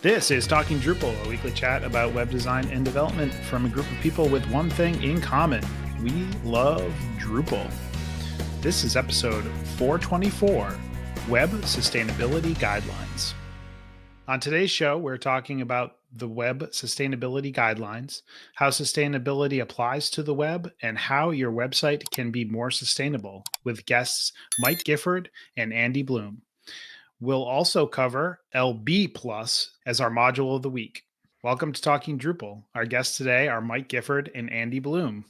This is Talking Drupal, a weekly chat about web design and development from a group of people with one thing in common. We love Drupal. This is episode 424, Web Sustainability Guidelines. On today's show, we're talking about the Web Sustainability Guidelines, how sustainability applies to the web, and how your website can be more sustainable, with guests Mike Gifford and Andy Bloom. We'll also cover LB Plus as our module of the week. Welcome to Talking Drupal. Our guests today are Mike Gifford and Andy Bloom.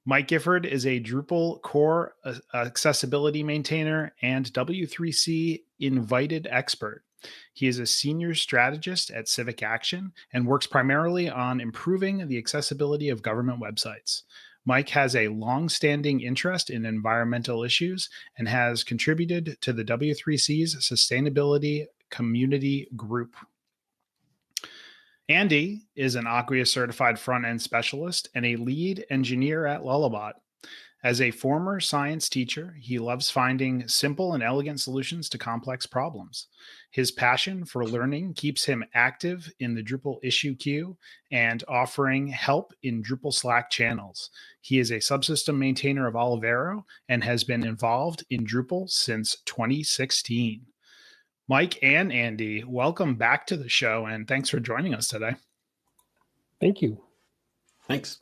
Mike Gifford is a Drupal core accessibility maintainer and W3C invited expert. He is a senior strategist at Civic Action and works primarily on improving the accessibility of government websites. Mike has a long-standing interest in environmental issues and has contributed to the W3C's sustainability community group. Andy is an Acquia certified front-end specialist and a lead engineer at Lullabot. As a former science teacher, he loves finding simple and elegant solutions to complex problems. His passion for learning keeps him active in the Drupal issue queue and offering help in Drupal Slack channels. He is a subsystem maintainer of Olivero and has been involved in Drupal since 2016. Mike and Andy, welcome back to the show, and thanks for joining us today. Thank you. Thanks.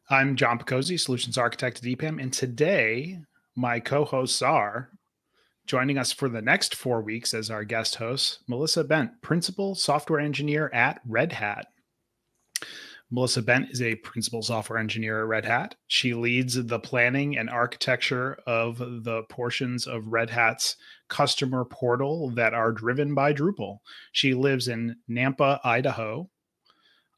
I'm John Picozzi, Solutions Architect at EPAM, and today my co-hosts are joining us for the next 4 weeks as our guest hosts, Melissa Bent, Principal Software Engineer at Red Hat. Melissa Bent is a Principal Software Engineer at Red Hat. She leads the planning and architecture of the portions of Red Hat's customer portal that are driven by Drupal. She lives in Nampa, Idaho,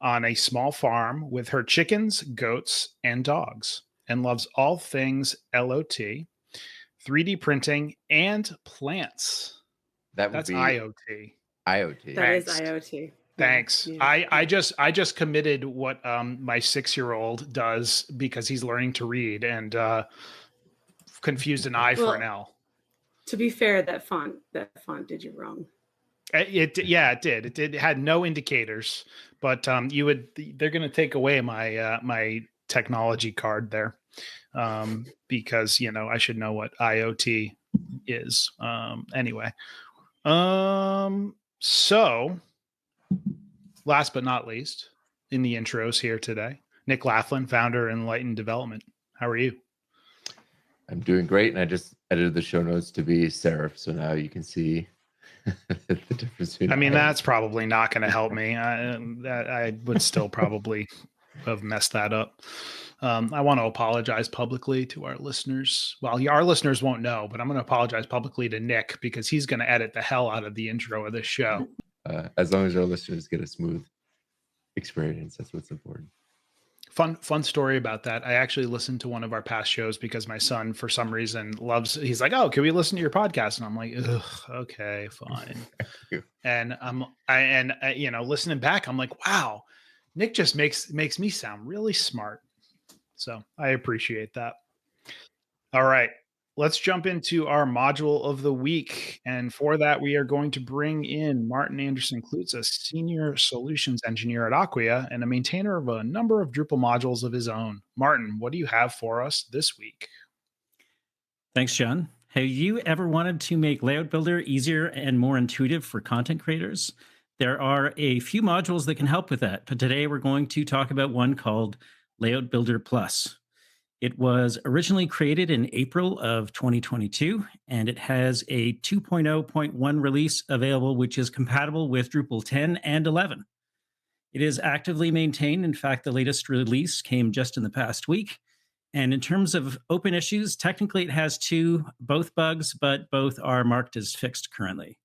on a small farm with her chickens, goats, and dogs, and loves all things LOT, 3D printing, and plants. That's IoT. IoT. That is IoT. Thanks. Yeah. I just committed what my 6-year-old does because he's learning to read and confused an I for an L. To be fair, that font did you wrong. It did. It had no indicators, but they're going to take away my my technology card there because I should know what IoT is anyway. So last but not least, in the intros here today, Nick Laughlin, founder of Enlightened Development. How are you? I'm doing great, and I just edited the show notes to be serif, so now you can see the difference between. I mean, that's probably not going to help me. I would still probably have messed that up. I want to apologize publicly to our listeners. Well, our listeners won't know, but I'm going to apologize publicly to Nick because he's going to edit the hell out of the intro of this show. As long as our listeners get a smooth experience, that's what's important. Fun story about that. I actually listened to one of our past shows because my son, for some reason, he's like, "Oh, can we listen to your podcast?" And I'm like, "Ugh, okay, fine." And listening back, I'm like, "Wow, Nick just makes me sound really smart." So I appreciate that. All right, let's jump into our module of the week. And for that, we are going to bring in Martin Anderson-Klutz, a senior solutions engineer at Acquia and a maintainer of a number of Drupal modules of his own. Martin, what do you have for us this week? Thanks, John. Have you ever wanted to make Layout Builder easier and more intuitive for content creators? There are a few modules that can help with that, but today we're going to talk about one called Layout Builder Plus. It was originally created in April of 2022, and it has a 2.0.1 release available, which is compatible with Drupal 10 and 11. It is actively maintained. In fact, the latest release came just in the past week. And in terms of open issues, technically it has both bugs, but both are marked as fixed currently.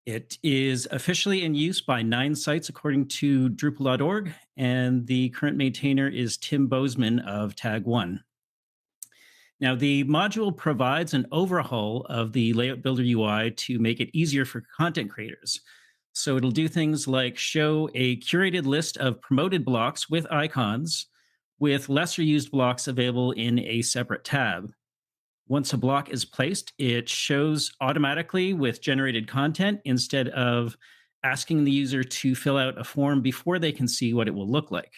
It is officially in use by 9 sites according to Drupal.org, and the current maintainer is Tim Bozeman of Tag 1. Now, the module provides an overhaul of the Layout Builder UI to make it easier for content creators. So it'll do things like show a curated list of promoted blocks with icons, with lesser used blocks available in a separate tab. Once a block is placed, it shows automatically with generated content instead of asking the user to fill out a form before they can see what it will look like.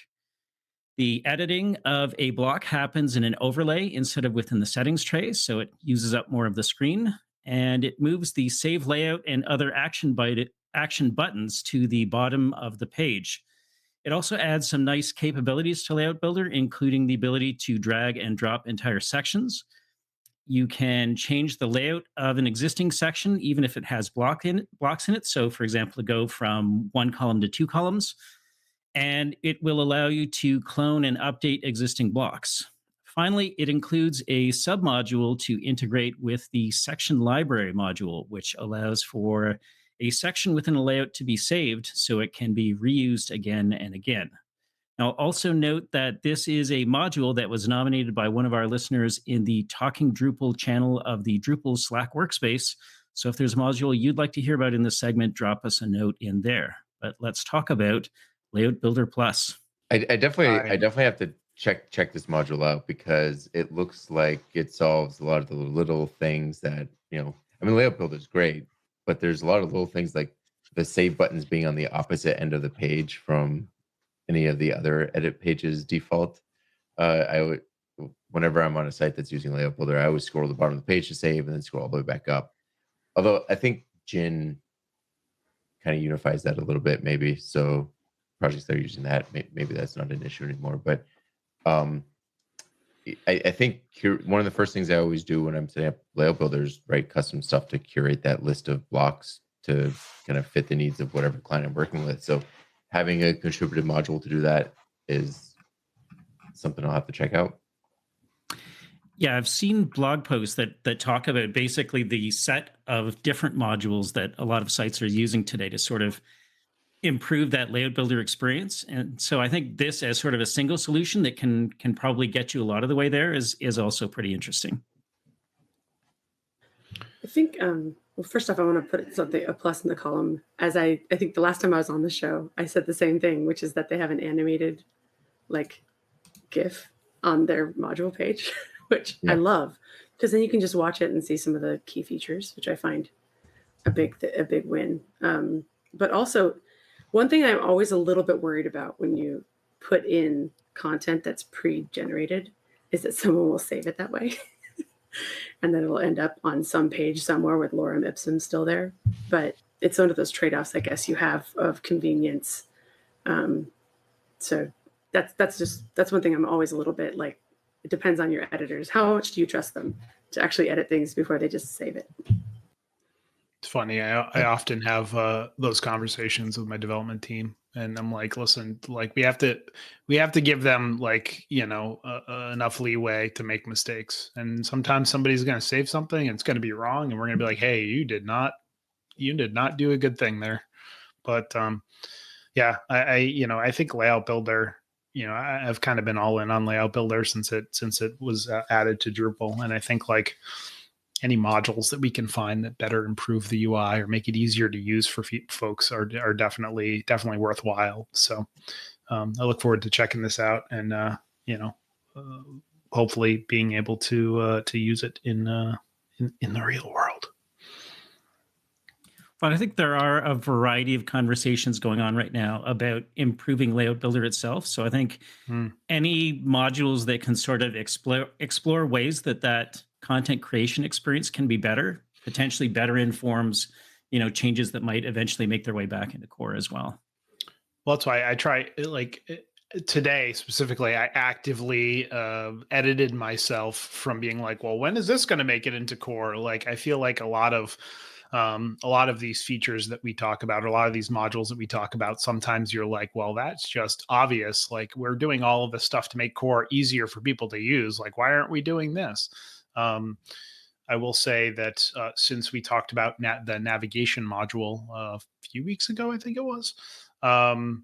The editing of a block happens in an overlay instead of within the settings tray, so it uses up more of the screen, and it moves the save layout and other action buttons to the bottom of the page. It also adds some nice capabilities to Layout Builder, including the ability to drag and drop entire sections. You can change the layout of an existing section, even if it has blocks in it. So, for example, to go from one column to two columns, and it will allow you to clone and update existing blocks. Finally, it includes a submodule to integrate with the section library module, which allows for a section within a layout to be saved so it can be reused again and again. Now, also note that this is a module that was nominated by one of our listeners in the Talking Drupal channel of the Drupal Slack workspace. So if there's a module you'd like to hear about in this segment, drop us a note in there. But let's talk about Layout Builder Plus. I definitely have to check this module out, because it looks like it solves a lot of the little things that, Layout Builder is great, but there's a lot of little things like the save buttons being on the opposite end of the page from any of the other edit pages default. Whenever I'm on a site that's using Layout Builder, I always scroll to the bottom of the page to save and then scroll all the way back up. Although I think Jin kind of unifies that a little bit, maybe. So projects that are using that, maybe that's not an issue anymore. But I think one of the first things I always do when I'm setting up Layout Builder is write custom stuff to curate that list of blocks to kind of fit the needs of whatever client I'm working with. So having a contributed module to do that is something I'll have to check out. Yeah, I've seen blog posts that talk about basically the set of different modules that a lot of sites are using today to sort of improve that Layout Builder experience. And so I think this as sort of a single solution that can probably get you a lot of the way there is also pretty interesting. I think, well, first off, I want to put a plus in the column. As I think the last time I was on the show, I said the same thing, which is that they have an animated GIF on their module page, which I love, because then you can just watch it and see some of the key features, which I find a big win. But also, one thing I'm always a little bit worried about when you put in content that's pre-generated is that someone will save it that way. And then it will end up on some page somewhere with lorem ipsum still there. But it's one of those trade-offs, I guess, you have of convenience. So that's one thing I'm always a little bit like, it depends on your editors. How much do you trust them to actually edit things before they just save it? It's funny. I often have those conversations with my development team, and I'm like, listen, like we have to give them enough leeway to make mistakes. And sometimes somebody's going to save something and it's going to be wrong, and we're going to be like, hey, you did not do a good thing there. But I think Layout Builder, I've kind of been all in on Layout Builder since it was added to Drupal, and I think like any modules that we can find that better improve the UI or make it easier to use for folks are definitely worthwhile. So I look forward to checking this out and hopefully being able to use it in the real world. But I think there are a variety of conversations going on right now about improving Layout Builder itself. So I think any modules that can sort of explore ways that content creation experience can be better, potentially better informs, changes that might eventually make their way back into core as well. Well, that's why I try, today specifically, I actively edited myself from being like, well, when is this going to make it into core? Like, I feel like a lot of these features that we talk about, a lot of these modules that we talk about, sometimes you're like, well, that's just obvious. Like, we're doing all of this stuff to make core easier for people to use. Like, why aren't we doing this? I will say that since we talked about the navigation module a few weeks ago, I think it was, I've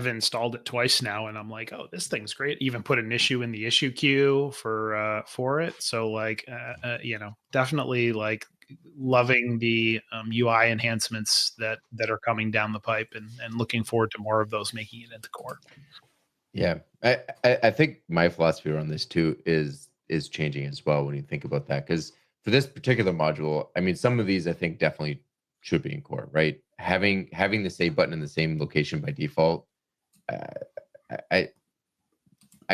installed it twice now, and I'm like, oh, this thing's great. Even put an issue in the issue queue for it. So definitely like loving the UI enhancements that are coming down the pipe, and looking forward to more of those making it into core. Yeah, I think my philosophy around this too is is changing as well when you think about that. Because for this particular module, I mean, some of these I think definitely should be in core, right? Having the save button in the same location by default. I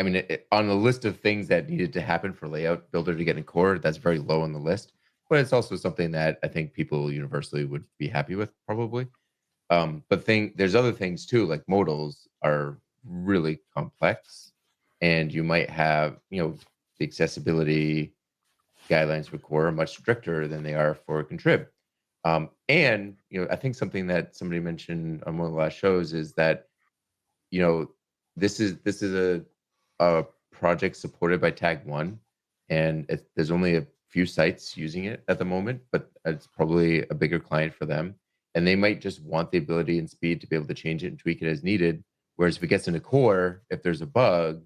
mean, on the list of things that needed to happen for Layout Builder to get in core, that's very low on the list. But it's also something that I think people universally would be happy with, probably. But there's other things too, like modals are really complex, and you might have, the accessibility guidelines for core are much stricter than they are for contrib. And I think something that somebody mentioned on one of the last shows is that this is a project supported by Tag 1, and there's only a few sites using it at the moment, but it's probably a bigger client for them, and they might just want the ability and speed to be able to change it and tweak it as needed. Whereas if it gets into core, if there's a bug,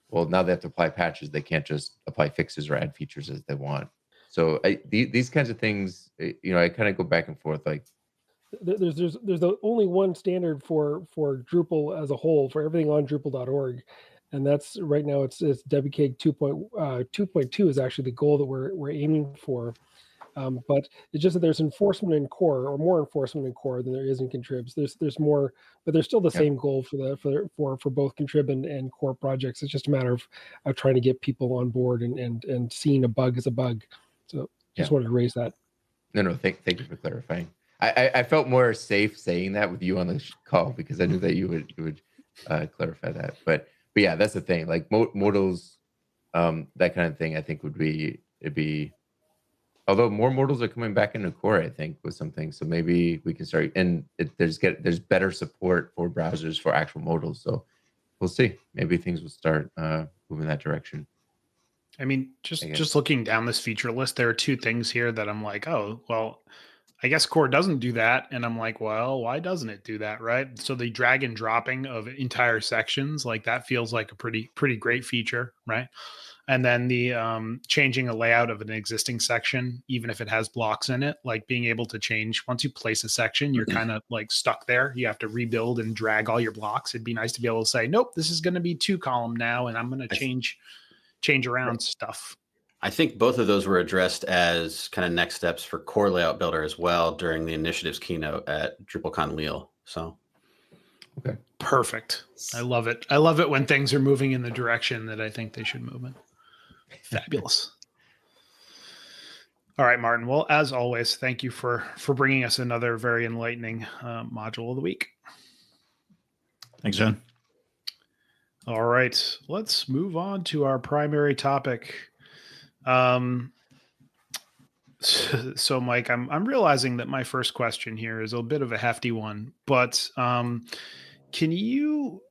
well, now they have to apply patches. They can't just apply fixes or add features as they want. So these kinds of things, I kind of go back and forth. Like there's the only one standard for Drupal as a whole for everything on Drupal.org, and that's right now it's WCAG 2.2 is actually the goal that we're aiming for. But it's just that there's enforcement in core, or more enforcement in core than there is in contribs. There's more, but there's still the same goal for both contrib and core projects. It's just a matter of trying to get people on board and seeing a bug as a bug. So just wanted to raise that. No, thank you for clarifying. I felt more safe saying that with you on the call because I knew that you would clarify that. But yeah, that's the thing. Like modals, that kind of thing, I think it'd be. Although more modals are coming back into core, I think, with some things. So maybe we can start, and there's better support for browsers for actual modals. So we'll see. Maybe things will start moving that direction. I mean, just looking down this feature list, there are two things here that I'm like, oh, well, I guess core doesn't do that. And I'm like, well, why doesn't it do that, right? So the drag and dropping of entire sections, like that feels like a pretty great feature, right? And then the changing a layout of an existing section, even if it has blocks in it, like being able to change once you place a section, you're kind of like stuck there. You have to rebuild and drag all your blocks. It'd be nice to be able to say, nope, this is going to be 2-column now, and I'm going to change around stuff. I think both of those were addressed as kind of next steps for core layout builder as well during the initiatives keynote at DrupalCon Lille. So, okay, perfect. I love it. I love it when things are moving in the direction that I think they should move in. Fabulous. All right, Martin. Well, as always, thank you for bringing us another very enlightening module of the week. Thanks, John. All right, let's move on to our primary topic. So Mike, I'm realizing that my first question here is a bit of a hefty one, but can you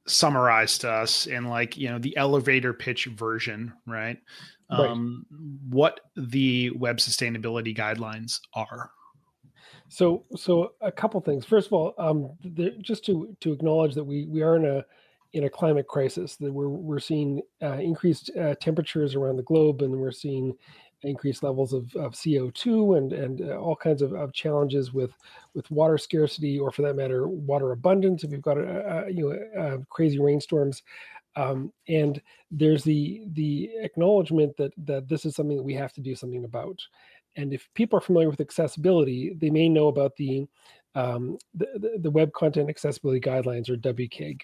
summarize to us in the elevator pitch version, right? What the web sustainability guidelines are? So a couple things. First of all, just to acknowledge that we are in a climate crisis, that we're seeing increased temperatures around the globe, and we're seeing increased levels of CO2 and all kinds of challenges with water scarcity, or for that matter, water abundance. If you've got crazy rainstorms, and there's the acknowledgement that this is something that we have to do something about. And if people are familiar with accessibility, they may know about the Web Content Accessibility Guidelines, or WCAG.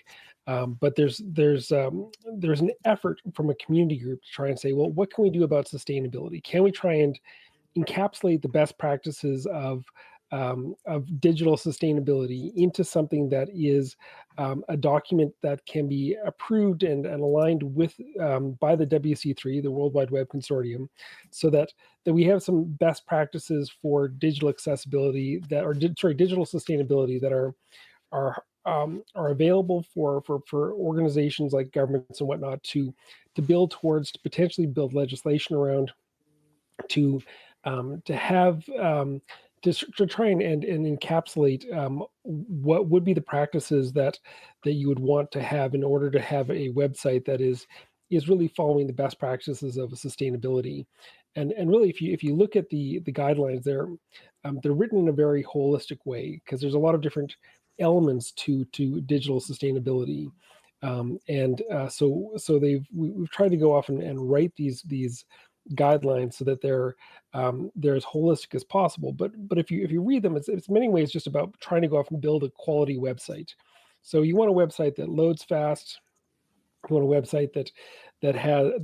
But there's an effort from a community group to try and say, well, what can we do about sustainability? Can we try and encapsulate the best practices of digital sustainability into something that is a document that can be approved and aligned with by the WC3, the World Wide Web Consortium, so that we have some best practices for digital accessibility digital sustainability that are available for organizations like governments and whatnot to build towards, to potentially build legislation around, to have to try and encapsulate what would be the practices that you would want to have in order to have a website that is really following the best practices of sustainability. And really, if you look at the guidelines, they're written in a very holistic way, because there's a lot of different elements to digital sustainability. So we've tried to go off and write these guidelines so that they're as holistic as possible. But if you read them, it's in many ways just about trying to go off and build a quality website. So you want a website that loads fast. You want a website that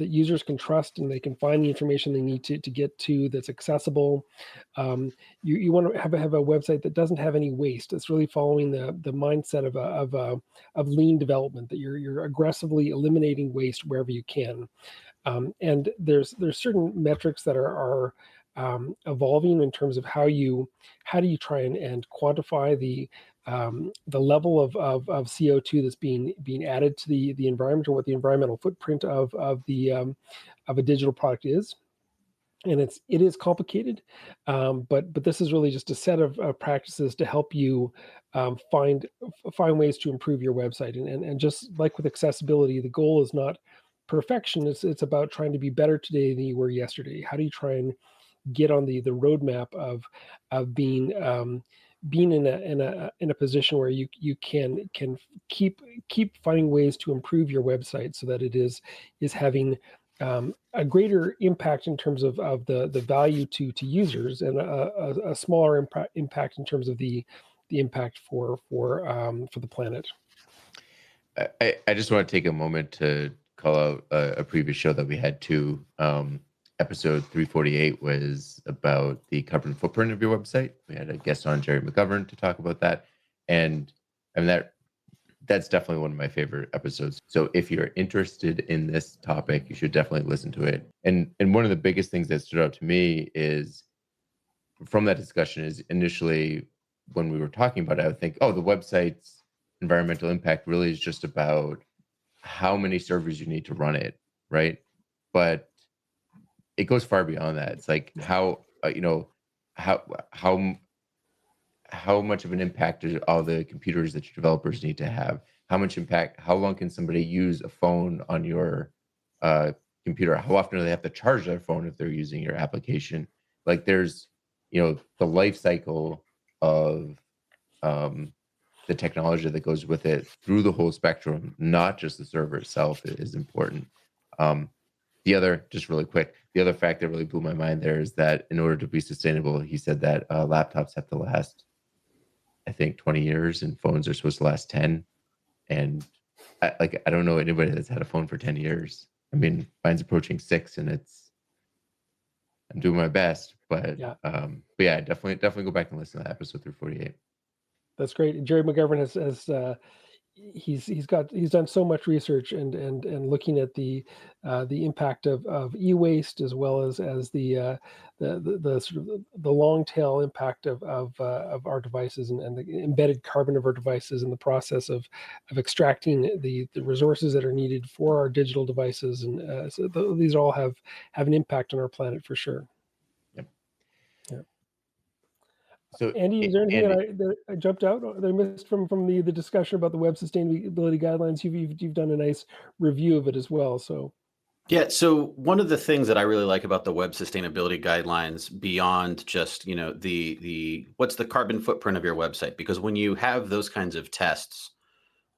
users can trust and they can find the information they need to get to, that's accessible. You want to have a website that doesn't have any waste. It's really following the mindset of lean development, that you're aggressively eliminating waste wherever you can. And there's certain metrics that are evolving in terms of how do you try and quantify the level of CO2 that's being added to the environment, or what the environmental footprint of a digital product is. And it is complicated, but this is really just a set of practices to help you find ways to improve your website. And just like with accessibility, the goal is not perfection. It's about trying to be better today than you were yesterday. How do you try and get on the roadmap of being in a position where you can keep finding ways to improve your website so that it is having a greater impact in terms of the value to users, and a smaller impact in terms of the impact for the planet. I just want to take a moment to call out a previous show that we had too. Episode 348 was about the carbon footprint of your website. We had a guest on, Jerry McGovern, to talk about that. And I mean, that's definitely one of my favorite episodes. So if you're interested in this topic, you should definitely listen to it. And one of the biggest things that stood out to me is from that discussion is, initially when we were talking about it, I would think, oh, the website's environmental impact really is just about how many servers you need to run it, right? But it goes far beyond that. It's like how much of an impact do all the computers that your developers need to have? How much impact? How long can somebody use a phone on your computer? How often do they have to charge their phone if they're using your application? Like, there's the life cycle of the technology that goes with it through the whole spectrum, not just the server itself, is important. Just really quick, the other fact that really blew my mind there is that in order to be sustainable, he said that laptops have to last, I think, 20 years, and phones are supposed to last 10. And I don't know anybody that's had a phone for 10 years. I mean, mine's approaching 6, and I'm doing my best, but yeah, definitely go back and listen to that episode 348. That's great. Jerry McGovern has he's done so much research and looking at the impact of e-waste, as well as the sort of the long tail impact of our devices, and the embedded carbon of our devices in the process of extracting the resources that are needed for our digital devices. And so these all have an impact on our planet for sure. So Andy, is there anything that I jumped out that I missed from the discussion about the web sustainability guidelines? You've done a nice review of it as well. So yeah, so one of the things that I really like about the web sustainability guidelines, beyond just the what's the carbon footprint of your website, because when you have those kinds of tests,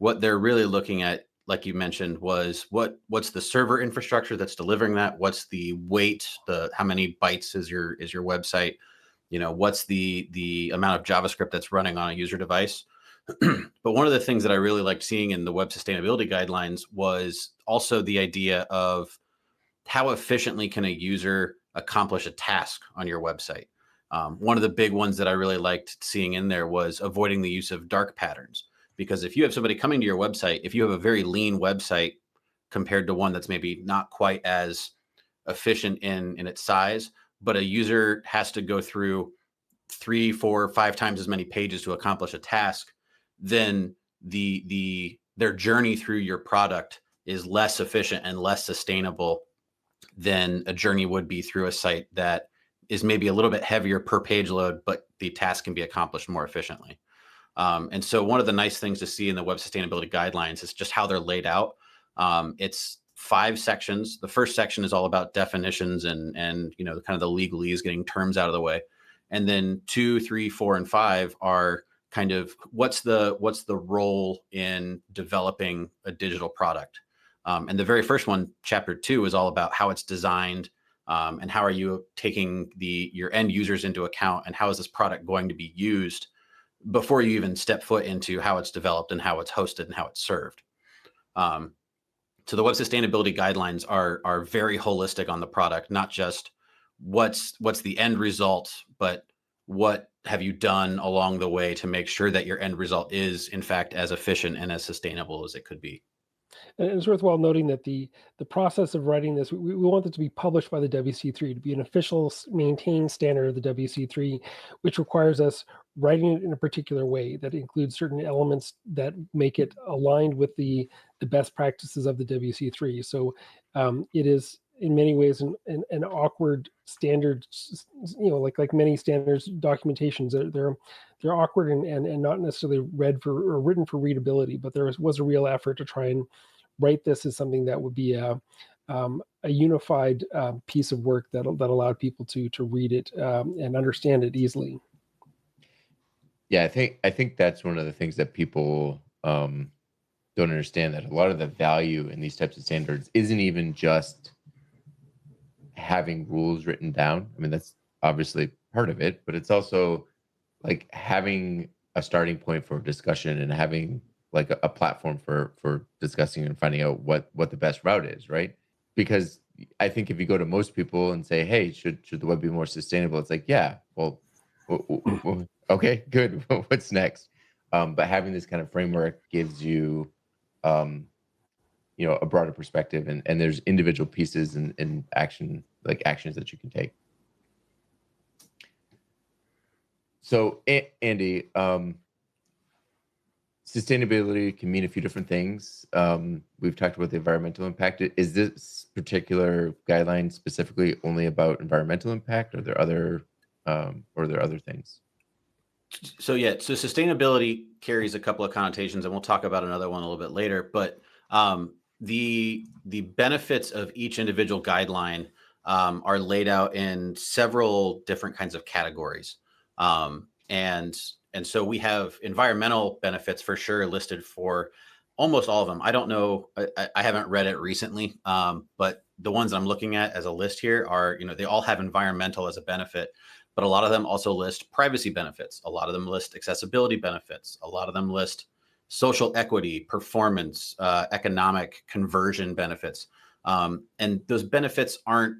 what they're really looking at, like you mentioned, was what's the server infrastructure that's delivering that, what's the weight, how many bytes is your website. What's the amount of JavaScript that's running on a user device. But one of the things that I really liked seeing in the web sustainability guidelines was also the idea of how efficiently can a user accomplish a task on your website. One of the big ones that I really liked seeing in there was avoiding the use of dark patterns. Because if you have somebody coming to your website, if you have a very lean website compared to one that's maybe not quite as efficient in its size, but a user has to go through 3, 4, 5 times as many pages to accomplish a task, then their journey through your product is less efficient and less sustainable than a journey would be through a site that is maybe a little bit heavier per page load, but the task can be accomplished more efficiently. And so one of the nice things to see in the web sustainability guidelines is just how they're laid out. It's 5 sections. The first section is all about definitions and kind of the legalese, getting terms out of the way. And then 2, 3, 4, and 5 are kind of what's the role in developing a digital product. And the very first one, chapter 2, is all about how it's designed, and how are you taking your end users into account, and how is this product going to be used before you even step foot into how it's developed and how it's hosted and how it's served. So the web sustainability guidelines are very holistic on the product, not just what's the end result, but what have you done along the way to make sure that your end result is in fact as efficient and as sustainable as it could be. And it's worthwhile noting that the process of writing this, we want it to be published by the WC3, to be an official maintained standard of the WC3, which requires us writing it in a particular way that includes certain elements that make it aligned with the best practices of the WC3. So it is in many ways an awkward standard, like many standards documentations. They're awkward and not necessarily read for or written for readability, but there was a real effort to try and write this as something that would be a unified piece of work that allowed people to read it and understand it easily. Yeah, I think that's one of the things that people don't understand, that a lot of the value in these types of standards isn't even just having rules written down. I mean, that's obviously part of it, but it's also like having a starting point for discussion and having like a platform for discussing and finding out what the best route is, right? Because I think if you go to most people and say, hey, should the web be more sustainable? It's like, yeah, well, okay, good. What's next? But having this kind of framework gives you, a broader perspective, and there's individual pieces and actions that you can take. So, Andy, sustainability can mean a few different things. We've talked about the environmental impact. Is this particular guideline specifically only about environmental impact, or are there other things? So sustainability carries a couple of connotations, and we'll talk about another one a little bit later. But the benefits of each individual guideline are laid out in several different kinds of categories. And so we have environmental benefits for sure listed for almost all of them. I don't know, I haven't read it recently, but the ones that I'm looking at as a list here are, they all have environmental as a benefit, but a lot of them also list privacy benefits. A lot of them list accessibility benefits. A lot of them list social equity, performance, economic conversion benefits. And those benefits aren't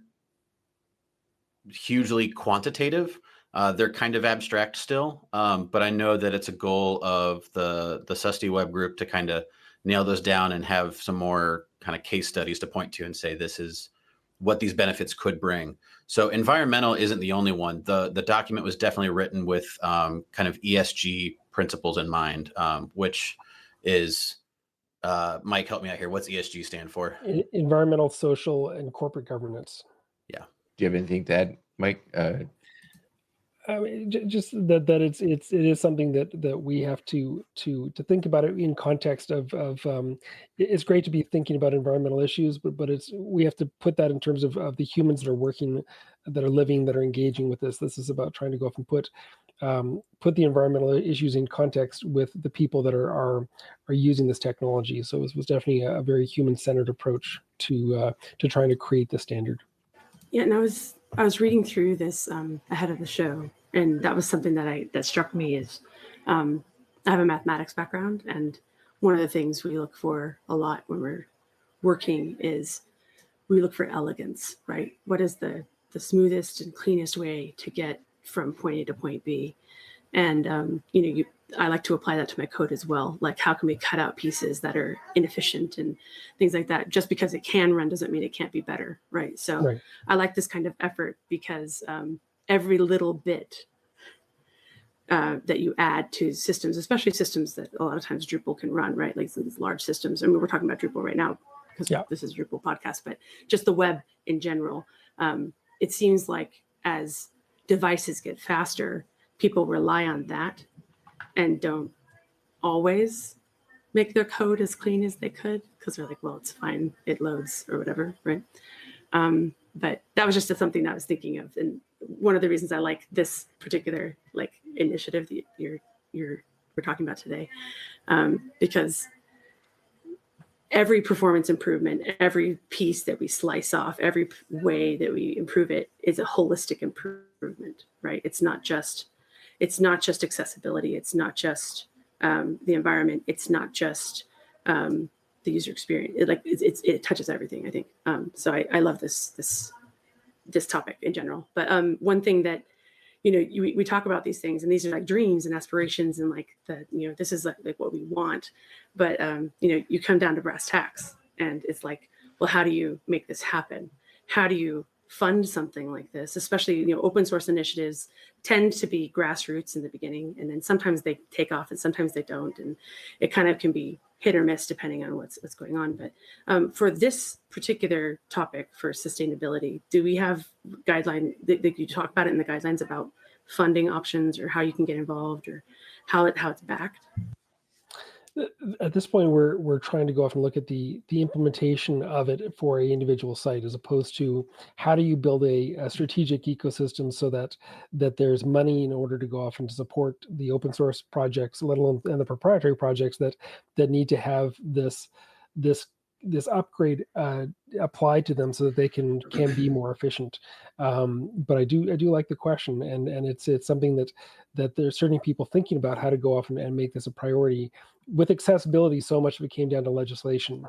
hugely quantitative. They're kind of abstract still, but I know that it's a goal of the Susty Web group to kind of nail those down and have some more kind of case studies to point to and say, this is what these benefits could bring. So environmental isn't the only one. The document was definitely written with kind of ESG principles in mind, which is, Mike, help me out here. What's ESG stand for? Environmental, social, and corporate governance. Yeah. Do you have anything to add, Mike? I mean, just that it is something that we have to think about it in context of it's great to be thinking about environmental issues, but we have to put that in terms of the humans that are working, that are living, that are engaging with this. This is about trying to go off and put the environmental issues in context with the people that are using this technology. So it was definitely a very human-centered approach to trying to create the standard. Yeah, and I was reading through this ahead of the show, and that was something that struck me is I have a mathematics background, and one of the things we look for a lot when we're working is we look for elegance, right? What is the smoothest and cleanest way to get from point A to point B? And I like to apply that to my code as well. Like, how can we cut out pieces that are inefficient and things like that? Just because it can run doesn't mean it can't be better, right? So right. I like this kind of effort because every little bit that you add to systems, especially systems that a lot of times Drupal can run, right? Like these large systems. I mean, we're talking about Drupal right now because this is a Drupal podcast, but just the web in general. It seems like as devices get faster, people rely on that and don't always make their code as clean as they could because they're like, well, it's fine, it loads or whatever, right? But that was just something that I was thinking of, and one of the reasons I like this particular initiative that you're we're talking about today, because every performance improvement, every piece that we slice off, every way that we improve it is a holistic improvement, right? It's not just accessibility. It's not just the environment. It's not just the user experience. It touches everything, I think. So I love this topic in general. But one thing that, we talk about these things, and these are like dreams and aspirations, and like this is like what we want. But you come down to brass tacks, and it's like, well, how do you make this happen? How do you fund something like this? Especially, open source initiatives tend to be grassroots in the beginning, and then sometimes they take off and sometimes they don't, and it kind of can be hit or miss depending on what's going on. But for this particular topic for sustainability, do we have guideline that you talk about it in the guidelines about funding options, or how you can get involved, or how it's backed? At this point, we're trying to go off and look at the implementation of it for a individual site, as opposed to how do you build a strategic ecosystem so that there's money in order to go off and to support the open source projects, let alone and the proprietary projects that need to have this upgrade applied to them so that they can be more efficient. But I do like the question, and it's something that there's certainly people thinking about how to go off and make this a priority. With accessibility, so much of it came down to legislation.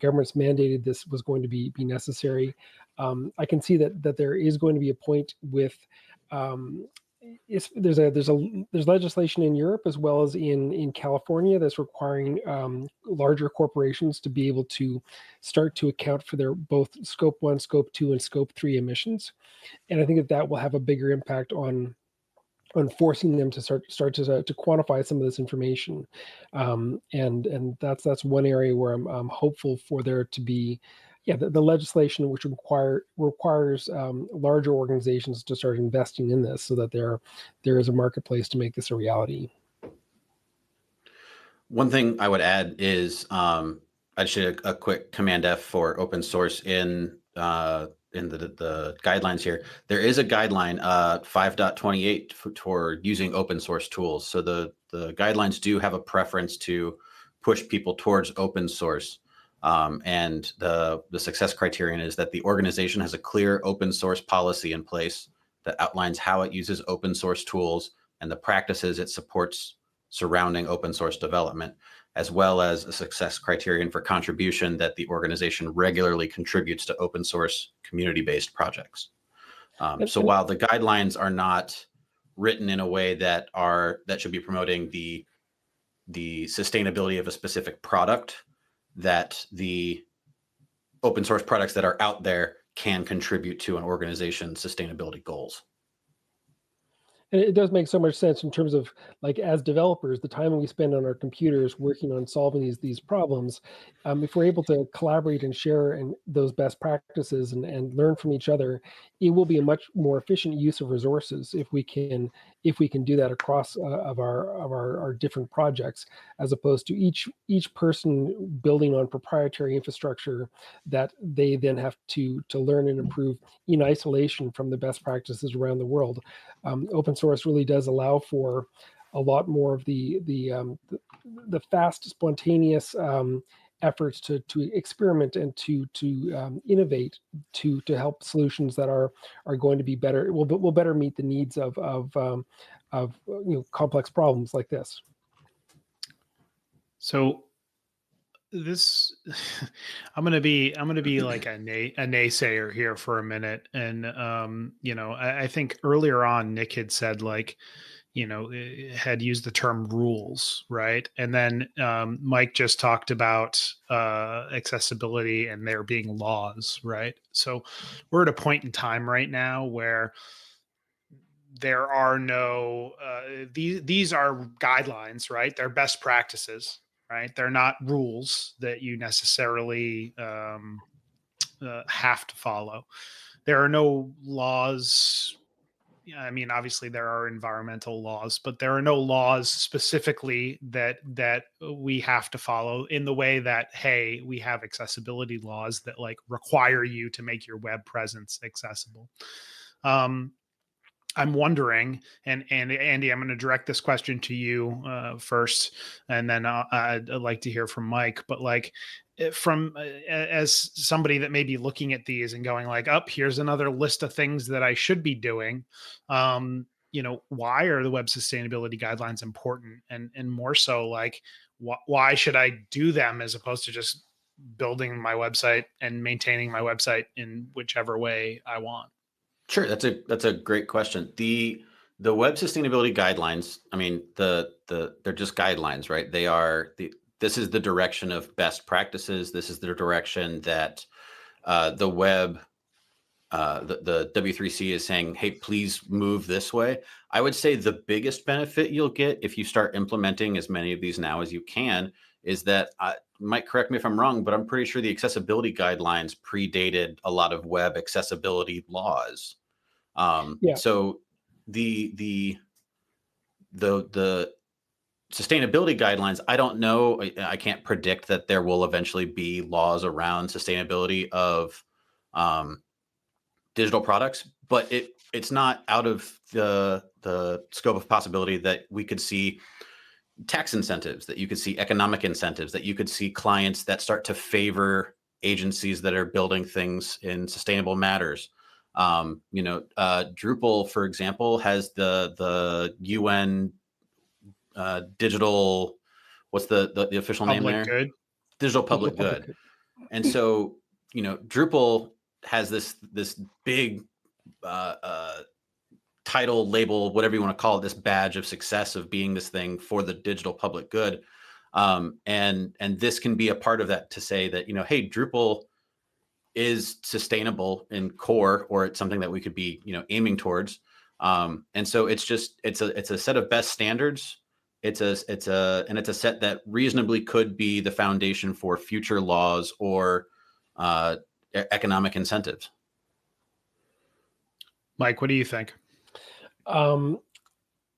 Governments mandated this was going to be necessary. I can see that there is going to be a point with there's legislation in Europe as well as in California that's requiring larger corporations to be able to start to account for their both scope 1, scope 2, and scope 3 emissions. And I think that will have a bigger impact on forcing them to start to quantify some of this information, and that's one area where I'm hopeful for there to be, the legislation which requires larger organizations to start investing in this, so that there is a marketplace to make this a reality. One thing I would add is I should a quick Command F for open source in the guidelines here. There is a guideline 5.28 for using open source tools. So the guidelines do have a preference to push people towards open source. And the success criterion is that the organization has a clear open source policy in place that outlines how it uses open source tools and the practices it supports surrounding open source development, as well as a success criterion for contribution that the organization regularly contributes to open source community-based projects. So while the guidelines are not written in a way that should be promoting the sustainability of a specific product, that the open source products that are out there can contribute to an organization's sustainability goals. And it does make so much sense in terms of, like, as developers, the time we spend on our computers working on solving these problems, if we're able to collaborate and share those best practices and learn from each other, it will be a much more efficient use of resources if we can do that across of our different projects, as opposed to each person building on proprietary infrastructure that they then have to learn and improve in isolation from the best practices around the world. Open source really does allow for a lot more of the fast, spontaneous efforts to experiment and to innovate to help solutions that are going to be better, will better meet the needs of complex problems like this. So this I'm gonna be like a naysayer here for a minute, and I think earlier on Nick had said, like, had used the term rules, right? And then Mike just talked about accessibility and there being laws, right? So we're at a point in time right now where there are no these are guidelines, right? They're best practices, right? They're not rules that you necessarily have to follow. There are no laws. I mean, obviously there are environmental laws, but there are no laws specifically that we have to follow in the way that, hey, we have accessibility laws that like require you to make your web presence accessible. I'm wondering, and Andy, I'm going to direct this question to you first, and then I'd like to hear from Mike. But like, from as somebody that may be looking at these and going like, "Up, here's another list of things that I should be doing." Why are the web sustainability guidelines important, and more so, like, why should I do them as opposed to just building my website and maintaining my website in whichever way I want? Sure, that's a great question. The web sustainability guidelines, I mean, they're just guidelines, right? This is the direction of best practices. This is the direction that the web, the W3C is saying, hey, please move this way. I would say the biggest benefit you'll get if you start implementing as many of these now as you can is that, Mike, correct me if I'm wrong, but I'm pretty sure the accessibility guidelines predated a lot of web accessibility laws. Yeah. So the sustainability guidelines, I don't know. I can't predict that there will eventually be laws around sustainability of digital products, but it's not out of the scope of possibility that we could see tax incentives, that you could see economic incentives, that you could see clients that start to favor agencies that are building things in sustainable matters. Drupal, for example, has the UN digital, what's the official name there? Good. Digital public good. And so, Drupal has this big title, label, whatever you want to call it, this badge of success of being this thing for the digital public good. And this can be a part of that to say that, hey, Drupal is sustainable in core, or it's something that we could be, aiming towards. And so it's a set of best standards. It's a set that reasonably could be the foundation for future laws or economic incentives. Mike, what do you think?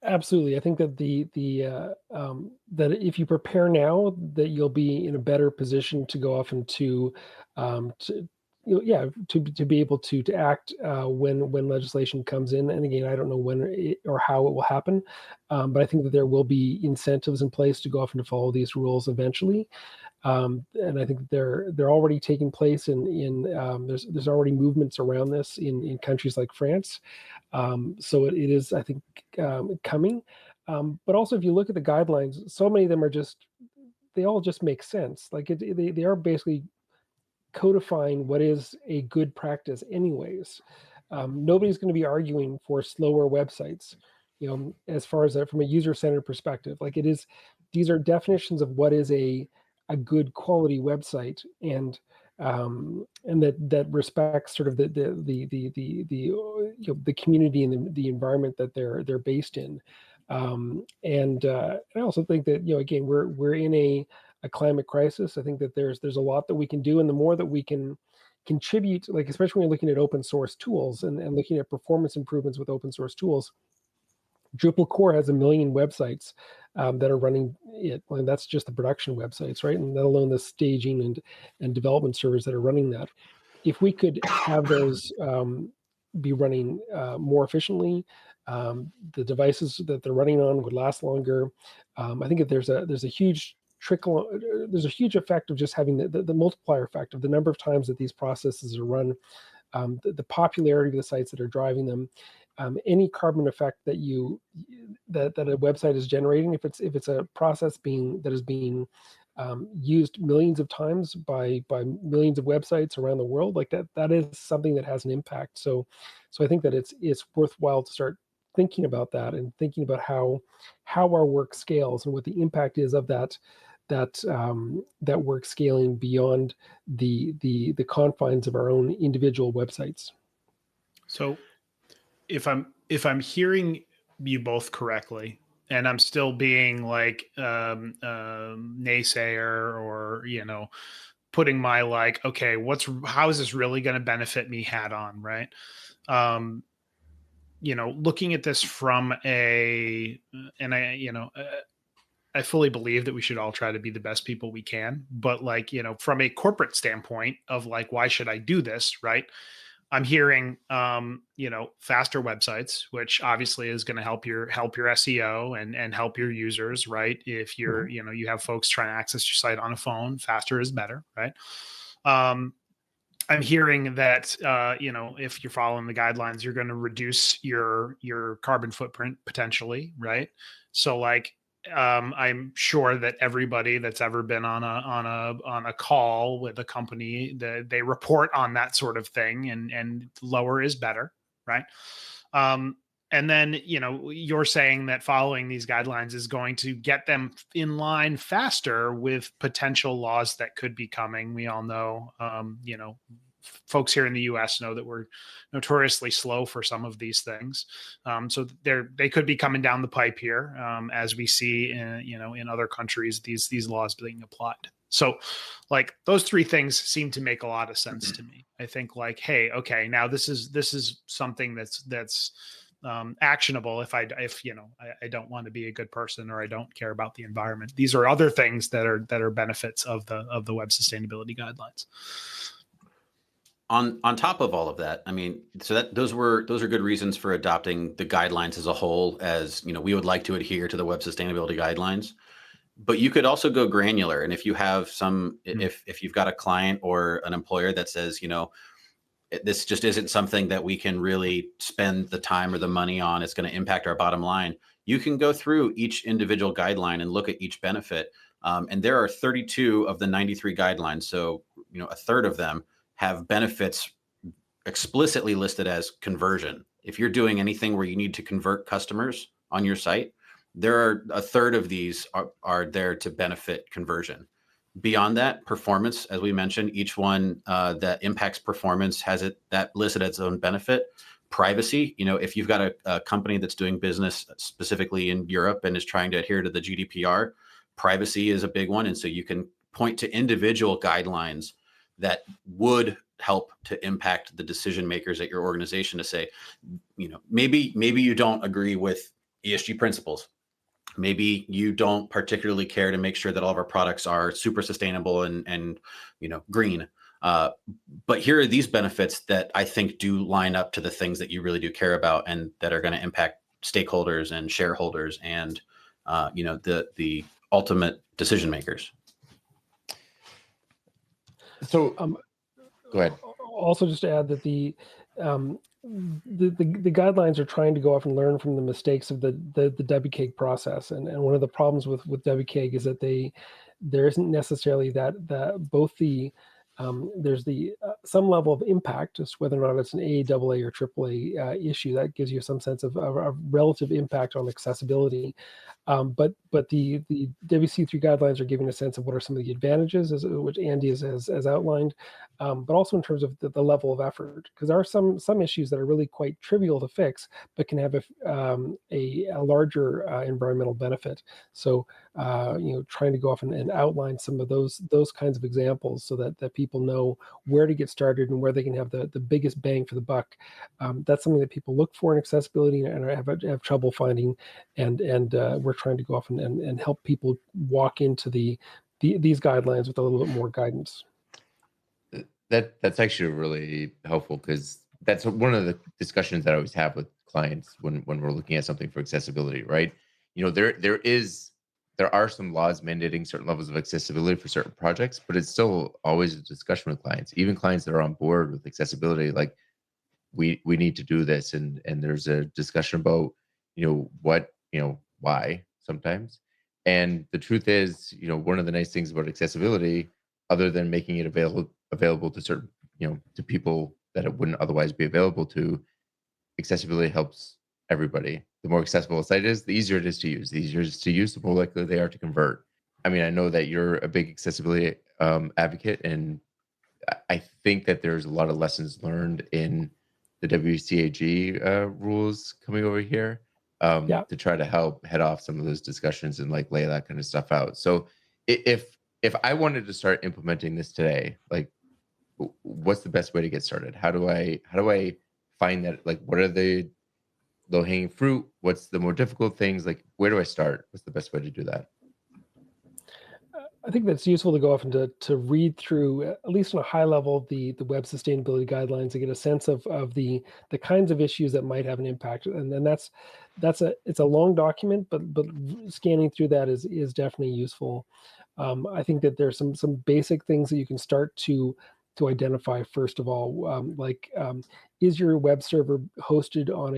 Absolutely. I think that that if you prepare now, that you'll be in a better position to go off and to be able to act when legislation comes in. And again, I don't know when or how it will happen, but I think that there will be incentives in place to go off and to follow these rules eventually. And I think they're already taking place there's already movements around this in countries like France. So it is, I think, coming. But also, if you look at the guidelines, so many of them they all just make sense. Like they are basically codifying what is a good practice anyways. Nobody's going to be arguing for slower websites, as far as from a user-centered perspective. Like these are definitions of what is a good quality website, and that respects sort of the community and the environment that they're based in. And I also think that, again, we're in a climate crisis. I think that there's a lot that we can do, and the more that we can contribute, like especially when you're looking at open source tools and looking at performance improvements with open source tools. Drupal core has 1 million websites that are running it. And that's just the production websites, right? And let alone the staging and development servers that are running that. If we could have those be running more efficiently, the devices that they're running on would last longer. I think that there's a huge there's a huge effect of just having the multiplier effect of the number of times that these processes are run, the popularity of the sites that are driving them. Any carbon effect that a website is generating, if it's a process that is being used millions of times by millions of websites around the world, like that is something that has an impact. So I think that it's worthwhile to start thinking about that and thinking about how our work scales and what the impact is of that work scaling beyond the confines of our own individual websites. So if I'm hearing you both correctly, and I'm still being like naysayer, or putting my like, okay, how is this really going to benefit me hat on, right? Looking at this from I fully believe that we should all try to be the best people we can, but like, from a corporate standpoint of like, why should I do this, right? I'm hearing, faster websites, which obviously is going to help your SEO and help your users, right? If you're, you have folks trying to access your site on a phone, faster is better, right? I'm hearing that, if you're following the guidelines, you're going to reduce your carbon footprint potentially, right? So like, I'm sure that everybody that's ever been on a call with a company, they report on that sort of thing, and lower is better, right? And then, you're saying that following these guidelines is going to get them in line faster with potential laws that could be coming. We all know, folks here in the US know that we're notoriously slow for some of these things. So they could be coming down the pipe here, as we see in other countries, these laws being applied. So like those three things seem to make a lot of sense to me. I think like, hey, okay, now this is something that's actionable. If I don't want to be a good person, or I don't care about the environment. These are other things that are benefits of the web sustainability guidelines. On top of all of that, I mean, so those are good reasons for adopting the guidelines as a whole. As we would like to adhere to the web sustainability guidelines, but you could also go granular. And if you have if you've got a client or an employer that says, this just isn't something that we can really spend the time or the money on, it's going to impact our bottom line, you can go through each individual guideline and look at each benefit. And there are 32 of the 93 guidelines. So, a third of them have benefits explicitly listed as conversion. If you're doing anything where you need to convert customers on your site, there are a third of these are there to benefit conversion. Beyond that, performance, as we mentioned, each one that impacts performance has that listed as its own benefit. Privacy, if you've got a company that's doing business specifically in Europe and is trying to adhere to the GDPR, privacy is a big one. And so you can point to individual guidelines that would help to impact the decision makers at your organization to say, maybe you don't agree with ESG principles. Maybe you don't particularly care to make sure that all of our products are super sustainable and green. But here are these benefits that I think do line up to the things that you really do care about and that are going to impact stakeholders and shareholders and the ultimate decision makers. So go ahead. Also, just to add that the guidelines are trying to go off and learn from the mistakes of the WCAG process, and one of the problems with WCAG is that there isn't necessarily both the there's the some level of impact, just whether or not it's an A, AA, or AAA issue. That gives you some sense of a relative impact on accessibility. But the WC3 guidelines are giving a sense of what are some of the advantages, which Andy has outlined, but also in terms of the level of effort, because there are some issues that are really quite trivial to fix, but can have a larger environmental benefit. So trying to go off and outline some of those kinds of examples so that people know where to get started and where they can have the biggest bang for the buck. That's something that people look for in accessibility and have trouble finding, and we're trying to go off and help people walk into these guidelines with a little bit more guidance. That's actually really helpful, because that's one of the discussions that I always have with clients when we're looking at something for accessibility, right? There are some laws mandating certain levels of accessibility for certain projects, but it's still always a discussion with clients, even clients that are on board with accessibility, like we need to do this, and there's a discussion about why sometimes. And the truth is, one of the nice things about accessibility, other than making it available to certain to people that it wouldn't otherwise be available to, accessibility helps everybody. The more accessible a site is, the easier it is to use. The easier it is to use, the more likely they are to convert. I mean, I know that you're a big accessibility advocate, and I think that there's a lot of lessons learned in the WCAG rules coming over here to try to help head off some of those discussions and like lay that kind of stuff out. So if I wanted to start implementing this today, like what's the best way to get started? How do I find that? Like, what are the low-hanging fruit? What's the more difficult things? Like, where do I start? What's the best way to do that? I think that's useful to go off and to read through, at least on a high level, the web sustainability guidelines to get a sense of the kinds of issues that might have an impact. And then it's a long document, but scanning through that is definitely useful. I think that there's some basic things that you can start to identify. First of all, is your web server hosted on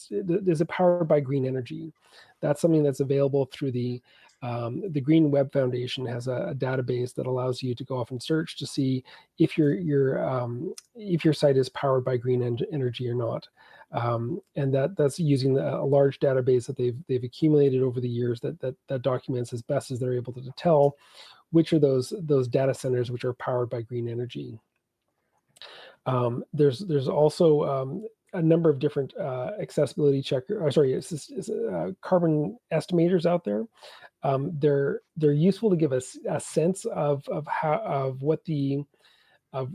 is it powered by green energy? That's something that's available through the Green Web Foundation has a database that allows you to go off and search to see if your site is powered by green energy or not. And that's using a large database that they've accumulated over the years that documents as best as they're able to tell which are those data centers which are powered by green energy. There's also a number of different accessibility carbon estimators out there. They're useful to give us a sense of what the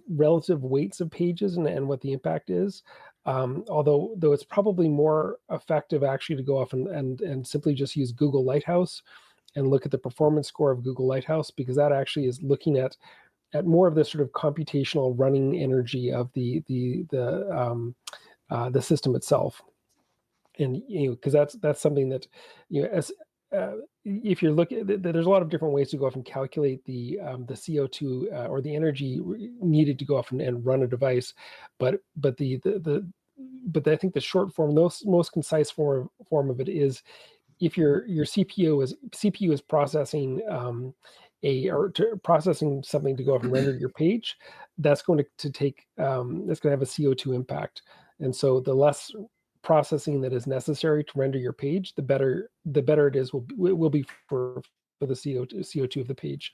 relative weights of pages and what the impact is. Though it's probably more effective actually to go off and simply just use Google Lighthouse and look at the performance score of Google Lighthouse, because that actually is looking at more of the sort of computational running energy of the system itself. And because that's something that as if you're looking, there's a lot of different ways to go off and calculate the CO2 or the energy needed to go off and run a device, but I think the short form, the most concise form of it is if your CPU is processing processing something to go off and render your page, that's going to take that's going to have a CO2 impact. And so the less processing that is necessary to render your page, the better it is will be for the CO2 of the page.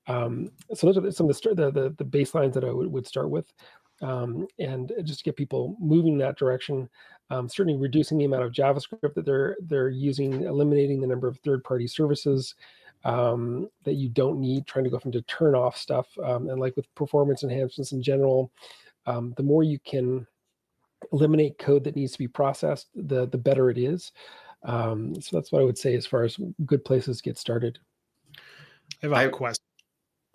So those are some of the baselines that I would start with, and just get people moving in that direction. Certainly reducing the amount of JavaScript that they're using, eliminating the number of third-party services that you don't need, trying to go from to turn off stuff, and like with performance enhancements in general, the more you can eliminate code that needs to be processed, the better it is. So that's what I would say as far as good places to get started. I have a question.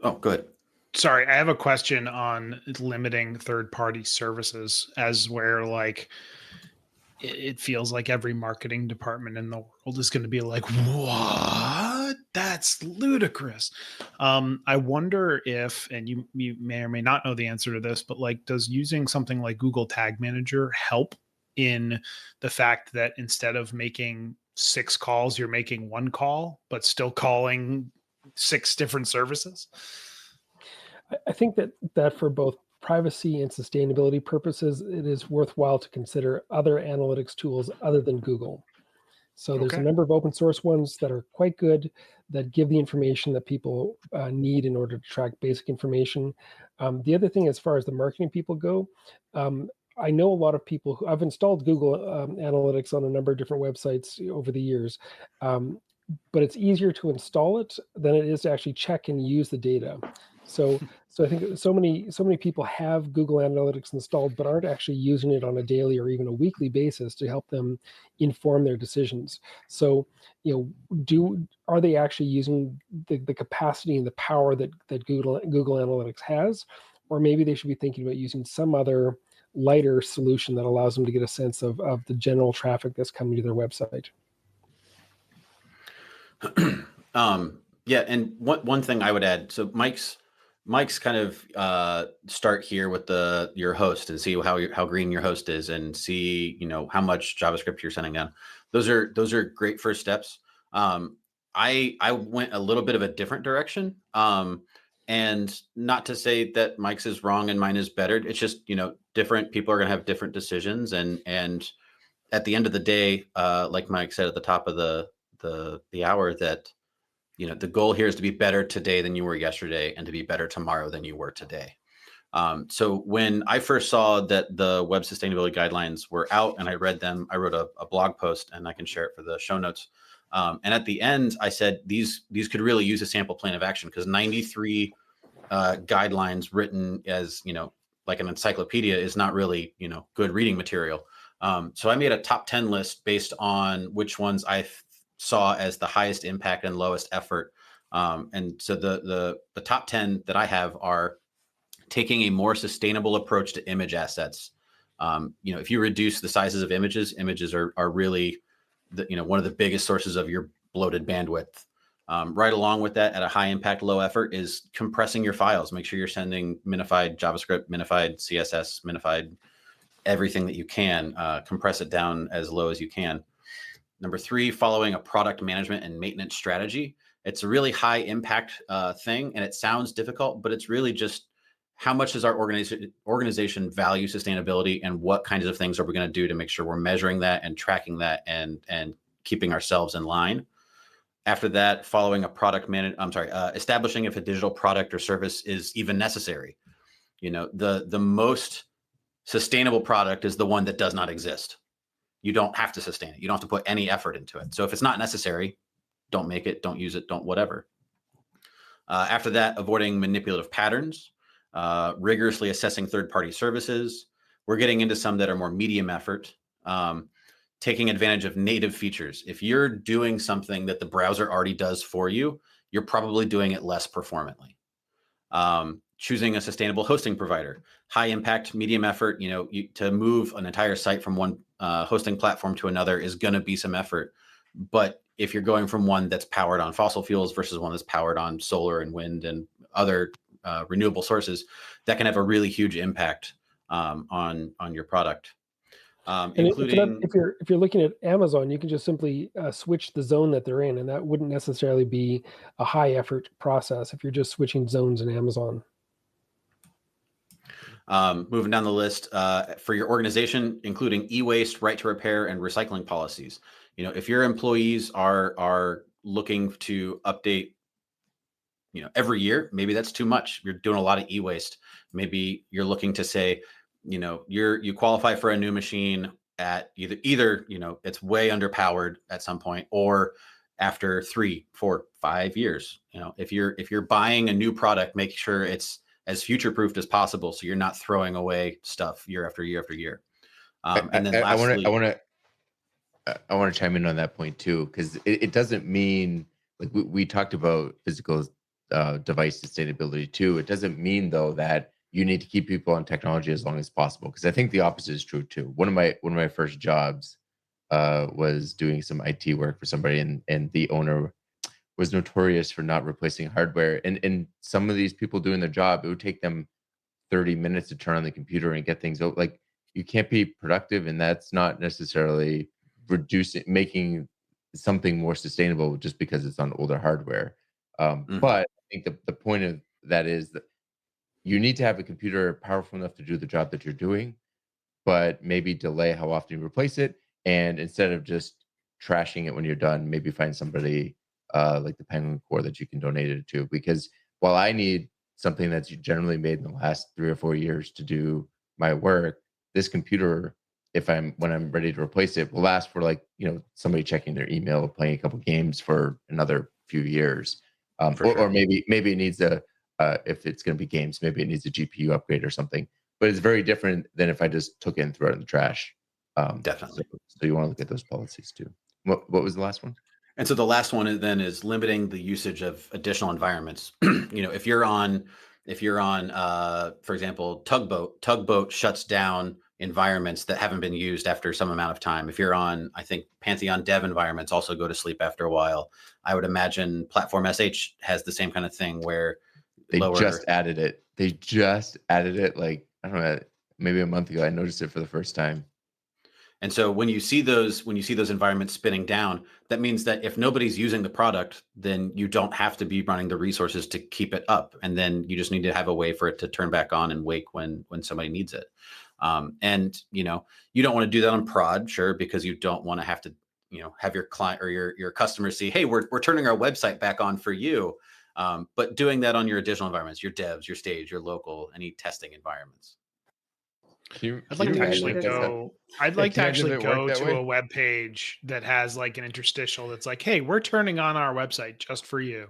Oh, good. Sorry, I have a question on limiting third-party services, as where like it feels like every marketing department in the world is going to be like, what? That's ludicrous. I wonder if, and you may or may not know the answer to this, but like, does using something like Google Tag Manager help in the fact that instead of making 6 calls, you're making 1 call, but still calling 6 different services? I think that for both privacy and sustainability purposes, it is worthwhile to consider other analytics tools other than Google. So there's a number of open source ones that are quite good, that give the information that people need in order to track basic information. The other thing, as far as the marketing people go, I know a lot of people who I've installed Google Analytics on a number of different websites over the years, but it's easier to install it than it is to actually check and use the data. So I think so many people have Google Analytics installed, but aren't actually using it on a daily or even a weekly basis to help them inform their decisions. So, are they actually using the capacity and the power that Google Analytics has, or maybe they should be thinking about using some other lighter solution that allows them to get a sense of the general traffic that's coming to their website. Yeah, and one thing I would add, so Mike's kind of start here with your host and see how green your host is, and see how much JavaScript you're sending down. Those are great first steps. I went a little bit of a different direction, and not to say that Mike's is wrong and mine is better. It's just different people are going to have different decisions, and at the end of the day, like Mike said at the top of the hour, that the goal here is to be better today than you were yesterday, and to be better tomorrow than you were today. So when I first saw that the web sustainability guidelines were out and I read them, I wrote a blog post, and I can share it for the show notes. And at the end, I said, these could really use a sample plan of action, because 93 guidelines written as, like an encyclopedia is not really, good reading material. So I made a top 10 list based on which ones I saw as the highest impact and lowest effort And so the top 10 that I have are taking a more sustainable approach to image assets. If you reduce the sizes of images are really one of the biggest sources of your bloated bandwidth. Right along with that, at a high impact, low effort, is compressing your files. Make sure you're sending minified JavaScript, minified CSS, minified everything that you can. Compress it down as low as you can. Number 3, following a product management and maintenance strategy. It's a really high impact thing, and it sounds difficult, but it's really just how much does our organization value sustainability, and what kinds of things are we going to do to make sure we're measuring that and tracking that and keeping ourselves in line. After that, following a establishing if a digital product or service is even necessary. The most sustainable product is the one that does not exist. You don't have to sustain it. You don't have to put any effort into it. So if it's not necessary, don't make it, don't use it, don't whatever. After that, avoiding manipulative patterns, rigorously assessing third-party services. We're getting into some that are more medium effort. Taking advantage of native features. If you're doing something that the browser already does for you, you're probably doing it less performantly. Choosing a sustainable hosting provider. High impact, medium effort. To move an entire site from one hosting platform to another is going to be some effort. But if you're going from one that's powered on fossil fuels versus one that's powered on solar and wind and other renewable sources, that can have a really huge impact on your product. Including, if you're looking at Amazon, you can just simply switch the zone that they're in, and that wouldn't necessarily be a high effort process if you're just switching zones in Amazon. Moving down the list, for your organization, including e-waste, right to repair, and recycling policies. If your employees are looking to update, every year, maybe that's too much. You're doing a lot of e-waste. Maybe you're looking to say, you qualify for a new machine at either it's way underpowered at some point, or after 3, 4, 5 years. If you're buying a new product, make sure it's as future-proofed as possible, so you're not throwing away stuff year after year after year. And then lastly, I want to chime in on that point too, because it doesn't mean, like we talked about physical device sustainability too. It doesn't mean though that you need to keep people on technology as long as possible, because I think the opposite is true too. One of my first jobs was doing some IT work for somebody, and the owner was notorious for not replacing hardware. And some of these people doing their job, it would take them 30 minutes to turn on the computer and get things out. Like, you can't be productive, and that's not necessarily making something more sustainable just because it's on older hardware. But I think the point of that is that you need to have a computer powerful enough to do the job that you're doing, but maybe delay how often you replace it. And instead of just trashing it when you're done, maybe find somebody like the Penguin Core that you can donate it to. Because while I need something that's generally made in the last 3 or 4 years to do my work, this computer, when I'm ready to replace it, will last for somebody checking their email, playing a couple games for another few years. Or maybe it needs if it's going to be games, maybe it needs a GPU upgrade or something. But it's very different than if I just took it and threw it in the trash. Definitely. So you want to look at those policies too. What was the last one? And so the last one is limiting the usage of additional environments. If you're on, for example, Tugboat shuts down environments that haven't been used after some amount of time. If you're on, I think Pantheon dev environments also go to sleep after a while. I would imagine Platform SH has the same kind of thing where they just added it. Like, I don't know, maybe a month ago. I noticed it for the first time. And so when you see those environments spinning down, that means that if nobody's using the product, then you don't have to be running the resources to keep it up. And then you just need to have a way for it to turn back on and wake when somebody needs it. And you don't want to do that on prod, sure, because you don't want to have to, have your client or your customers see, hey, we're turning our website back on for you. But doing that on your additional environments, your devs, your stage, your local, any testing environments. I'd like to actually go to a web page that has like an interstitial that's like, hey, we're turning on our website just for you.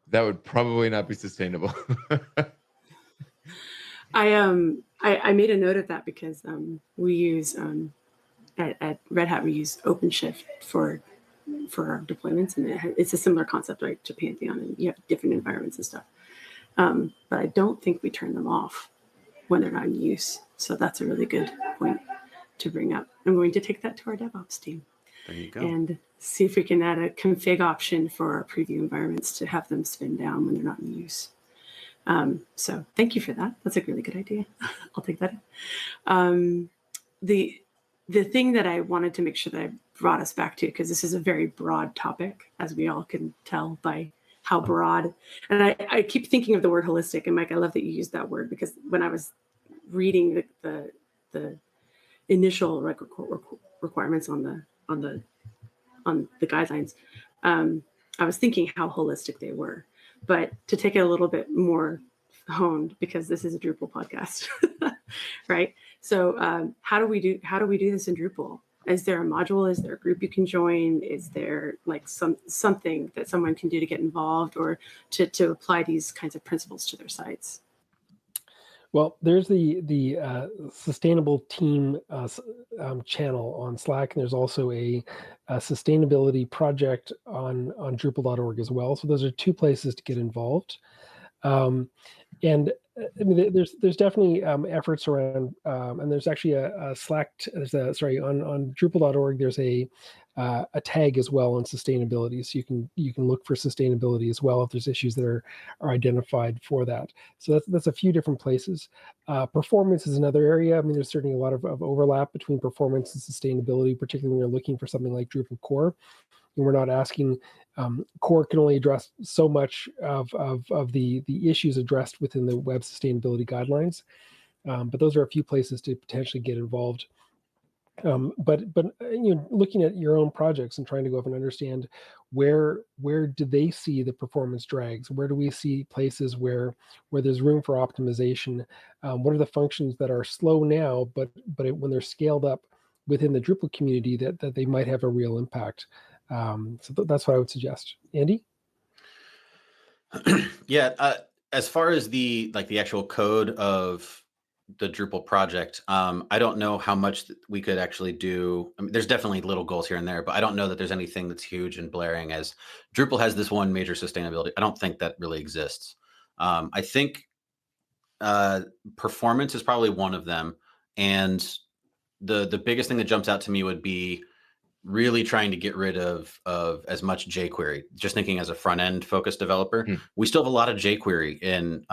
That would probably not be sustainable. I made a note of that because we use at Red Hat, we use OpenShift for for our deployments, and it's a similar concept, right, to Pantheon, and you have different environments and stuff. But I don't think we turn them off when they're not in use. So that's a really good point to bring up. I'm going to take that to our DevOps team. There you go. And see if we can add a config option for our preview environments to have them spin down when they're not in use. So thank you for that. That's a really good idea. I'll take that. The thing that I wanted to make sure that I brought us back to, because this is a very broad topic, as we all can tell by how broad, and I keep thinking of the word holistic. And Mike, I love that you used that word, because when I was reading the initial requirements on the guidelines, I was thinking how holistic they were. But to take it a little bit more honed, because this is a Drupal podcast, right? So how do we do this in Drupal? Is there a module? Is there a group you can join? Is there like something that someone can do to get involved, or to apply these kinds of principles to their sites? Well, there's the sustainable team channel on Slack, and there's also a sustainability project on Drupal.org as well. So those are two places to get involved. And I mean, there's definitely efforts around, and there's actually a Slack. On Drupal.org, there's a tag as well on sustainability, so you can look for sustainability as well if there's issues that are identified for that. So that's a few different places. Performance is another area. I mean, there's certainly a lot of overlap between performance and sustainability, particularly when you're looking for something like Drupal core. And we're not asking, core can only address so much of the issues addressed within the web sustainability guidelines. But those are a few places to potentially get involved. But looking at your own projects and trying to go up and understand where do they see the performance drags? Where do we see places where there's room for optimization? What are the functions that are slow now, but when they're scaled up within the Drupal community, that they might have a real impact? So that's what I would suggest. Andy? Yeah, as far as the actual code of the Drupal project, I don't know how much we could actually do. I mean, there's definitely little goals here and there, but I don't know that there's anything that's huge and blaring as Drupal has this one major sustainability. I don't think that really exists. I think performance is probably one of them. And the biggest thing that jumps out to me would be really trying to get rid of as much jQuery. Just thinking as a front end focused developer, we still have a lot of jQuery in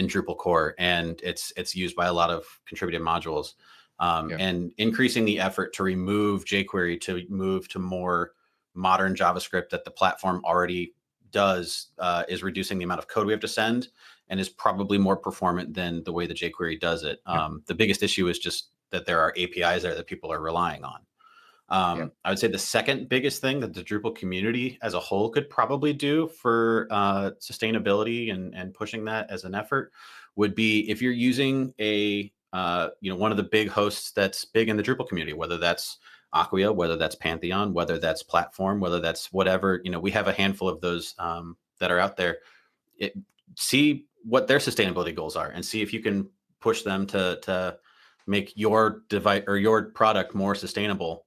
Drupal core, and it's used by a lot of contributed modules. And increasing the effort to remove jQuery, to move to more modern JavaScript that the platform already does, is reducing the amount of code we have to send, and is probably more performant than the way the jQuery does it. The biggest issue is just that there are APIs there that people are relying on. I would say the second biggest thing that the Drupal community as a whole could probably do for sustainability and pushing that as an effort would be if you're using a one of the big hosts that's big in the Drupal community, whether that's Acquia, whether that's Pantheon, whether that's Platform, whether that's whatever, we have a handful of those that are out there. See what their sustainability goals are and see if you can push them to make your device or your product more sustainable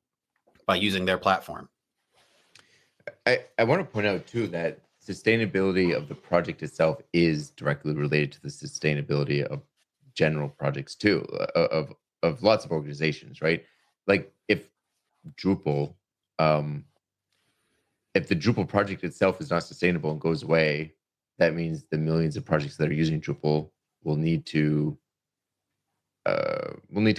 by using their platform. I want to point out too that sustainability of the project itself is directly related to the sustainability of general projects too, of lots of organizations, right? Like if Drupal, if the Drupal project itself is not sustainable and goes away, that means the millions of projects that are using Drupal will need to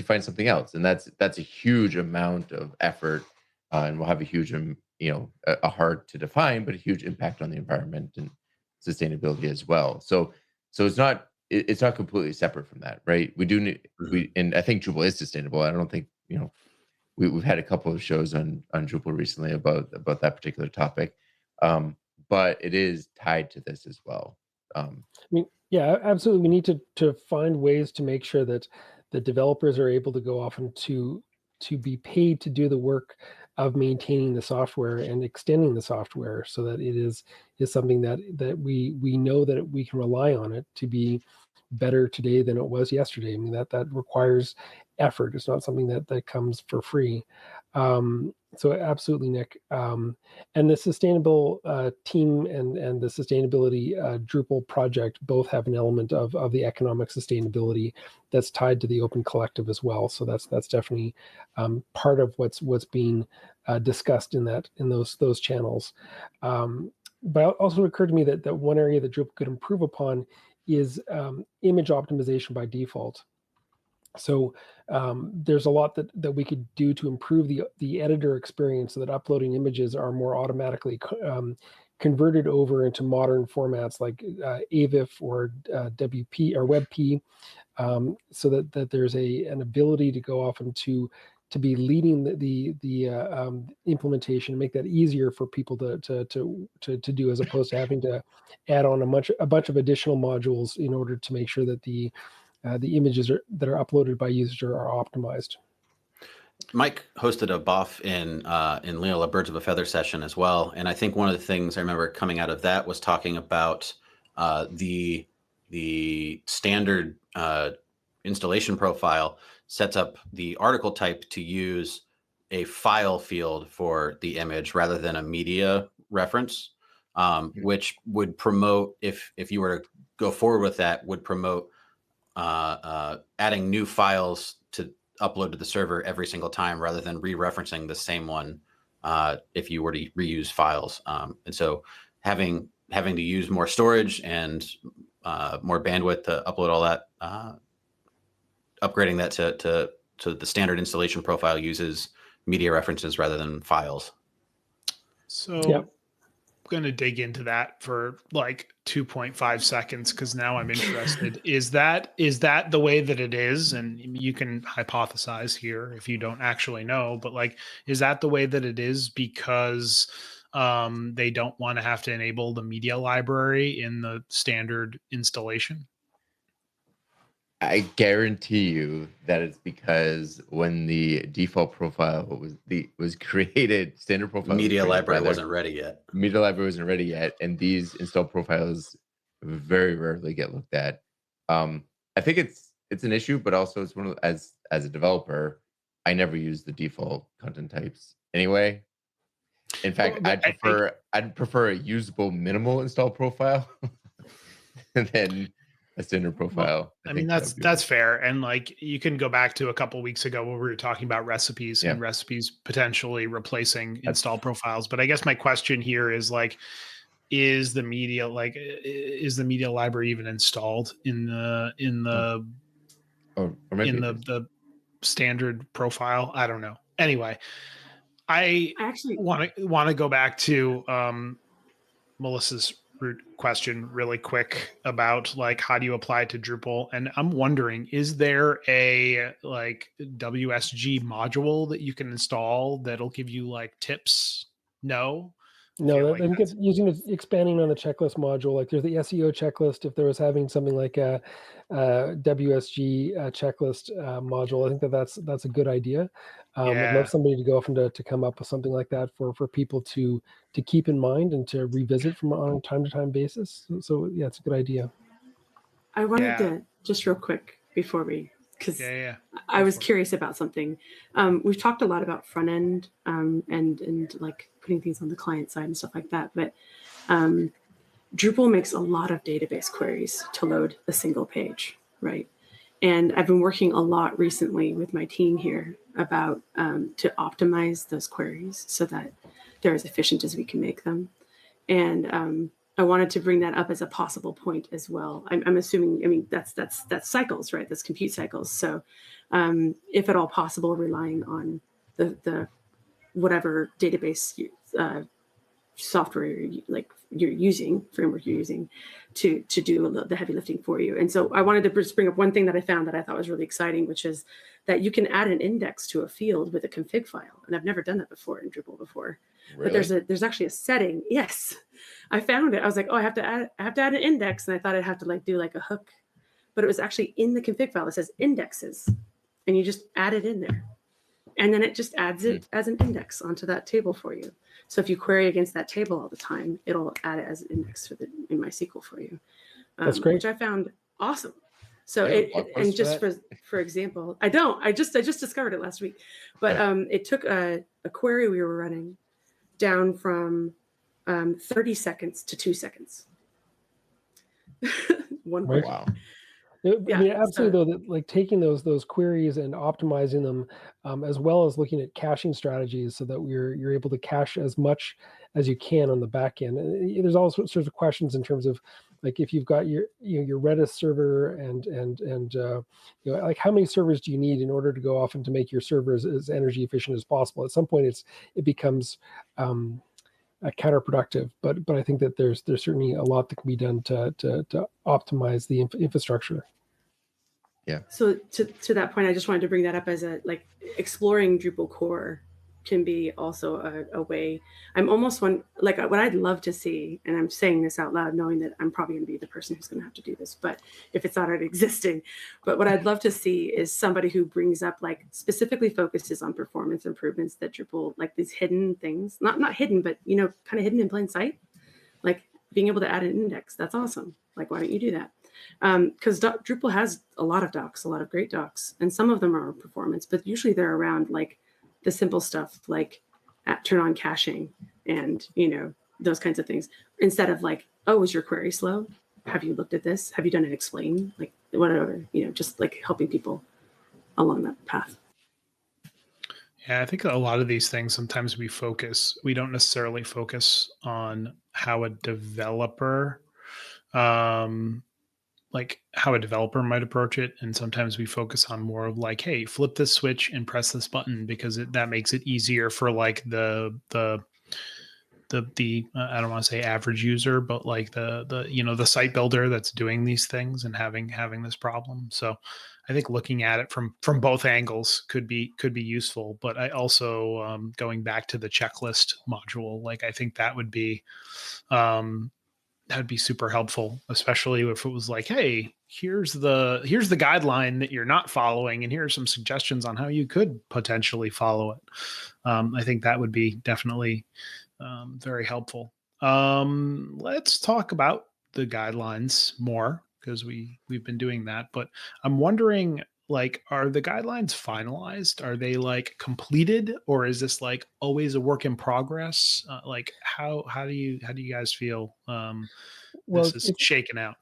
find something else, and that's a huge amount of effort, and will have a huge, a hard to define, but a huge impact on the environment and sustainability as well. So it's not completely separate from that, right? We do need and I think Drupal is sustainable. I don't think we've had a couple of shows on Drupal recently about that particular topic, but it is tied to this as well. I mean, yeah, absolutely. We need to find ways to make sure that the developers are able to go off and to be paid to do the work of maintaining the software and extending the software, so that it is something that we know that we can rely on it to be better today than it was yesterday. I mean, that requires effort. It's not something that comes for free. So absolutely, Nick. And the sustainable team and the sustainability Drupal project both have an element of the economic sustainability that's tied to the Open Collective as well. So that's definitely part of what's being discussed in those channels. But it also occurred to me that one area that Drupal could improve upon is image optimization by default. So there's a lot that we could do to improve the editor experience so that uploading images are more automatically converted over into modern formats like AVIF or WP or WebP, so that there's an ability to go off and to be leading the implementation, make that easier for people to do, as opposed to having to add on a bunch of additional modules in order to make sure that the images that are uploaded by users are optimized. Mike hosted a BOF in Leola Birds of a Feather session as well, and I think one of the things I remember coming out of that was talking about the standard installation profile sets up the article type to use a file field for the image rather than a media reference, which would promote, if you were to go forward with that, would promote adding new files to upload to the server every single time rather than re-referencing the same one if you were to reuse files. And so having to use more storage and more bandwidth to upload all that, upgrading that to the standard installation profile uses media references rather than files. So I'm going to dig into that for like 2.5 seconds because now I'm interested. Is that the way that it is? And you can hypothesize here if you don't actually know, but like, is that the way that it is because they don't want to have to enable the media library in the standard installation? I guarantee you that it's because when the default profile was created, standard profile media library wasn't ready yet. Media library wasn't ready yet, and these install profiles very rarely get looked at. I think it's an issue, but also it's one of, as a developer, I never use the default content types anyway. In fact, I'd prefer a usable minimal install profile than a standard profile. Well, I mean, that's fair. And like, you can go back to a couple of weeks ago where we were talking about recipes and recipes potentially replacing install profiles. But I guess my question here is like, is the media library even installed in the standard profile? I don't know. Anyway, I actually want to go back to Melissa's question really quick about like, how do you apply it to Drupal? And I'm wondering, is there a like WSG module that you can install that'll give you like tips? No, I think it's expanding on the checklist module. Like there's the SEO checklist. If there was having something like a WSG checklist module, I think that's a good idea. I'd love somebody to go off and to come up with something like that for people to keep in mind and to revisit from on a time to time basis. So yeah, it's a good idea. I wanted to just real quick before because I was curious about something. We've talked a lot about front end and like putting things on the client side and stuff like that. But Drupal makes a lot of database queries to load a single page, right? And I've been working a lot recently with my team here about to optimize those queries so that they're as efficient as we can make them. And I wanted to bring that up as a possible point as well. I'm assuming, I mean, that's cycles, right? That's compute cycles. So if at all possible, relying on the whatever database software you're using, framework you're using to do the heavy lifting for you. And so I wanted to just bring up one thing that I found that I thought was really exciting, which is that you can add an index to a field with a config file. And I've never done that before in Drupal before. Really? But there's actually a setting. Yes, I found it. I was like, oh, I have to add an index, and I thought I'd have to like do like a hook, but it was actually in the config file. It says indexes, and you just add it in there, and then it just adds it as an index onto that table for you. So if you query against that table all the time, it'll add it as an index in MySQL for you. That's great. Which I found awesome. So You have a blog and post just for for example, I don't. I just discovered it last week, but it took a query we were running down from 30 seconds to 2 seconds. One Right. query. Wow. I mean, absolutely. Though, that like taking those queries and optimizing them, as well as looking at caching strategies, so that you're able to cache as much as you can on the back end. And there's all sorts of questions in terms of, like, if you've got your your Redis server and like, how many servers do you need in order to go off and to make your server as energy efficient as possible? At some point, it becomes counterproductive, but I think that there's certainly a lot that can be done to optimize the infrastructure. Yeah. So to that point, I just wanted to bring that up as like exploring Drupal core can be also a way. I'm almost what I'd love to see, and I'm saying this out loud, knowing that I'm probably going to be the person who's going to have to do this, but if it's not already existing, but what I'd love to see is somebody who brings up, like, specifically focuses on performance improvements that Drupal, like these hidden things, not hidden, but kind of hidden in plain sight, like being able to add an index. That's awesome. Like, why don't you do that? Because Drupal has a lot of docs, a lot of great docs, and some of them are performance, but usually they're around like the simple stuff, like turn on caching and those kinds of things, instead of like, oh, is your query slow? Have you looked at this? Have you done an explain? Like, whatever, just like helping people along that path. Yeah, I think a lot of these things, sometimes we don't necessarily focus on how a developer might approach it, and sometimes we focus on more of like, hey, flip this switch and press this button, because that makes it easier for like the I don't want to say average user, but like the site builder that's doing these things and having this problem. So I think looking at it from both angles could be useful. But I also, going back to the checklist module, like, I think that would be that'd be super helpful, especially if it was like, hey, here's the guideline that you're not following, and here are some suggestions on how you could potentially follow it. I think that would be definitely very helpful. Let's talk about the guidelines more, because we've been doing that, but I'm wondering, like, are the guidelines finalized? Are they like completed, or is this like always a work in progress? Like, how do you guys feel this is shaken out?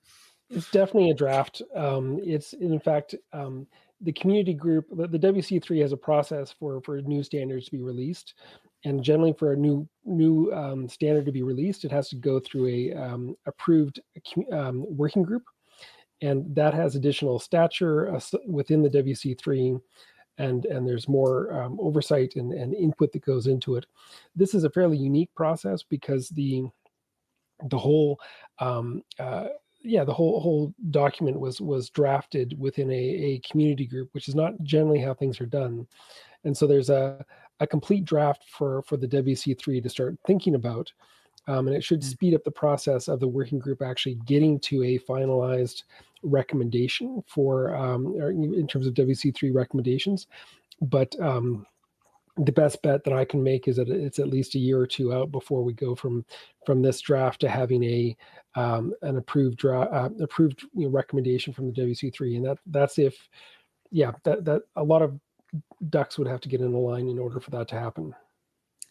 It's definitely a draft. It's in fact, the community group, the WC3 has a process for new standards to be released, and generally for a new standard to be released, it has to go through a approved working group, and that has additional stature within the WC3, and there's more oversight and input that goes into it. This is a fairly unique process because the whole the whole document was drafted within a community group, which is not generally how things are done. And so there's a complete draft for the WC3 to start thinking about. And it should speed up the process of the working group actually getting to a finalized recommendation or in terms of WC3 recommendations. But the best bet that I can make is that it's at least a year or two out before we go from this draft to having an approved recommendation from the WC3, and that's if that a lot of ducks would have to get in a line in order for that to happen.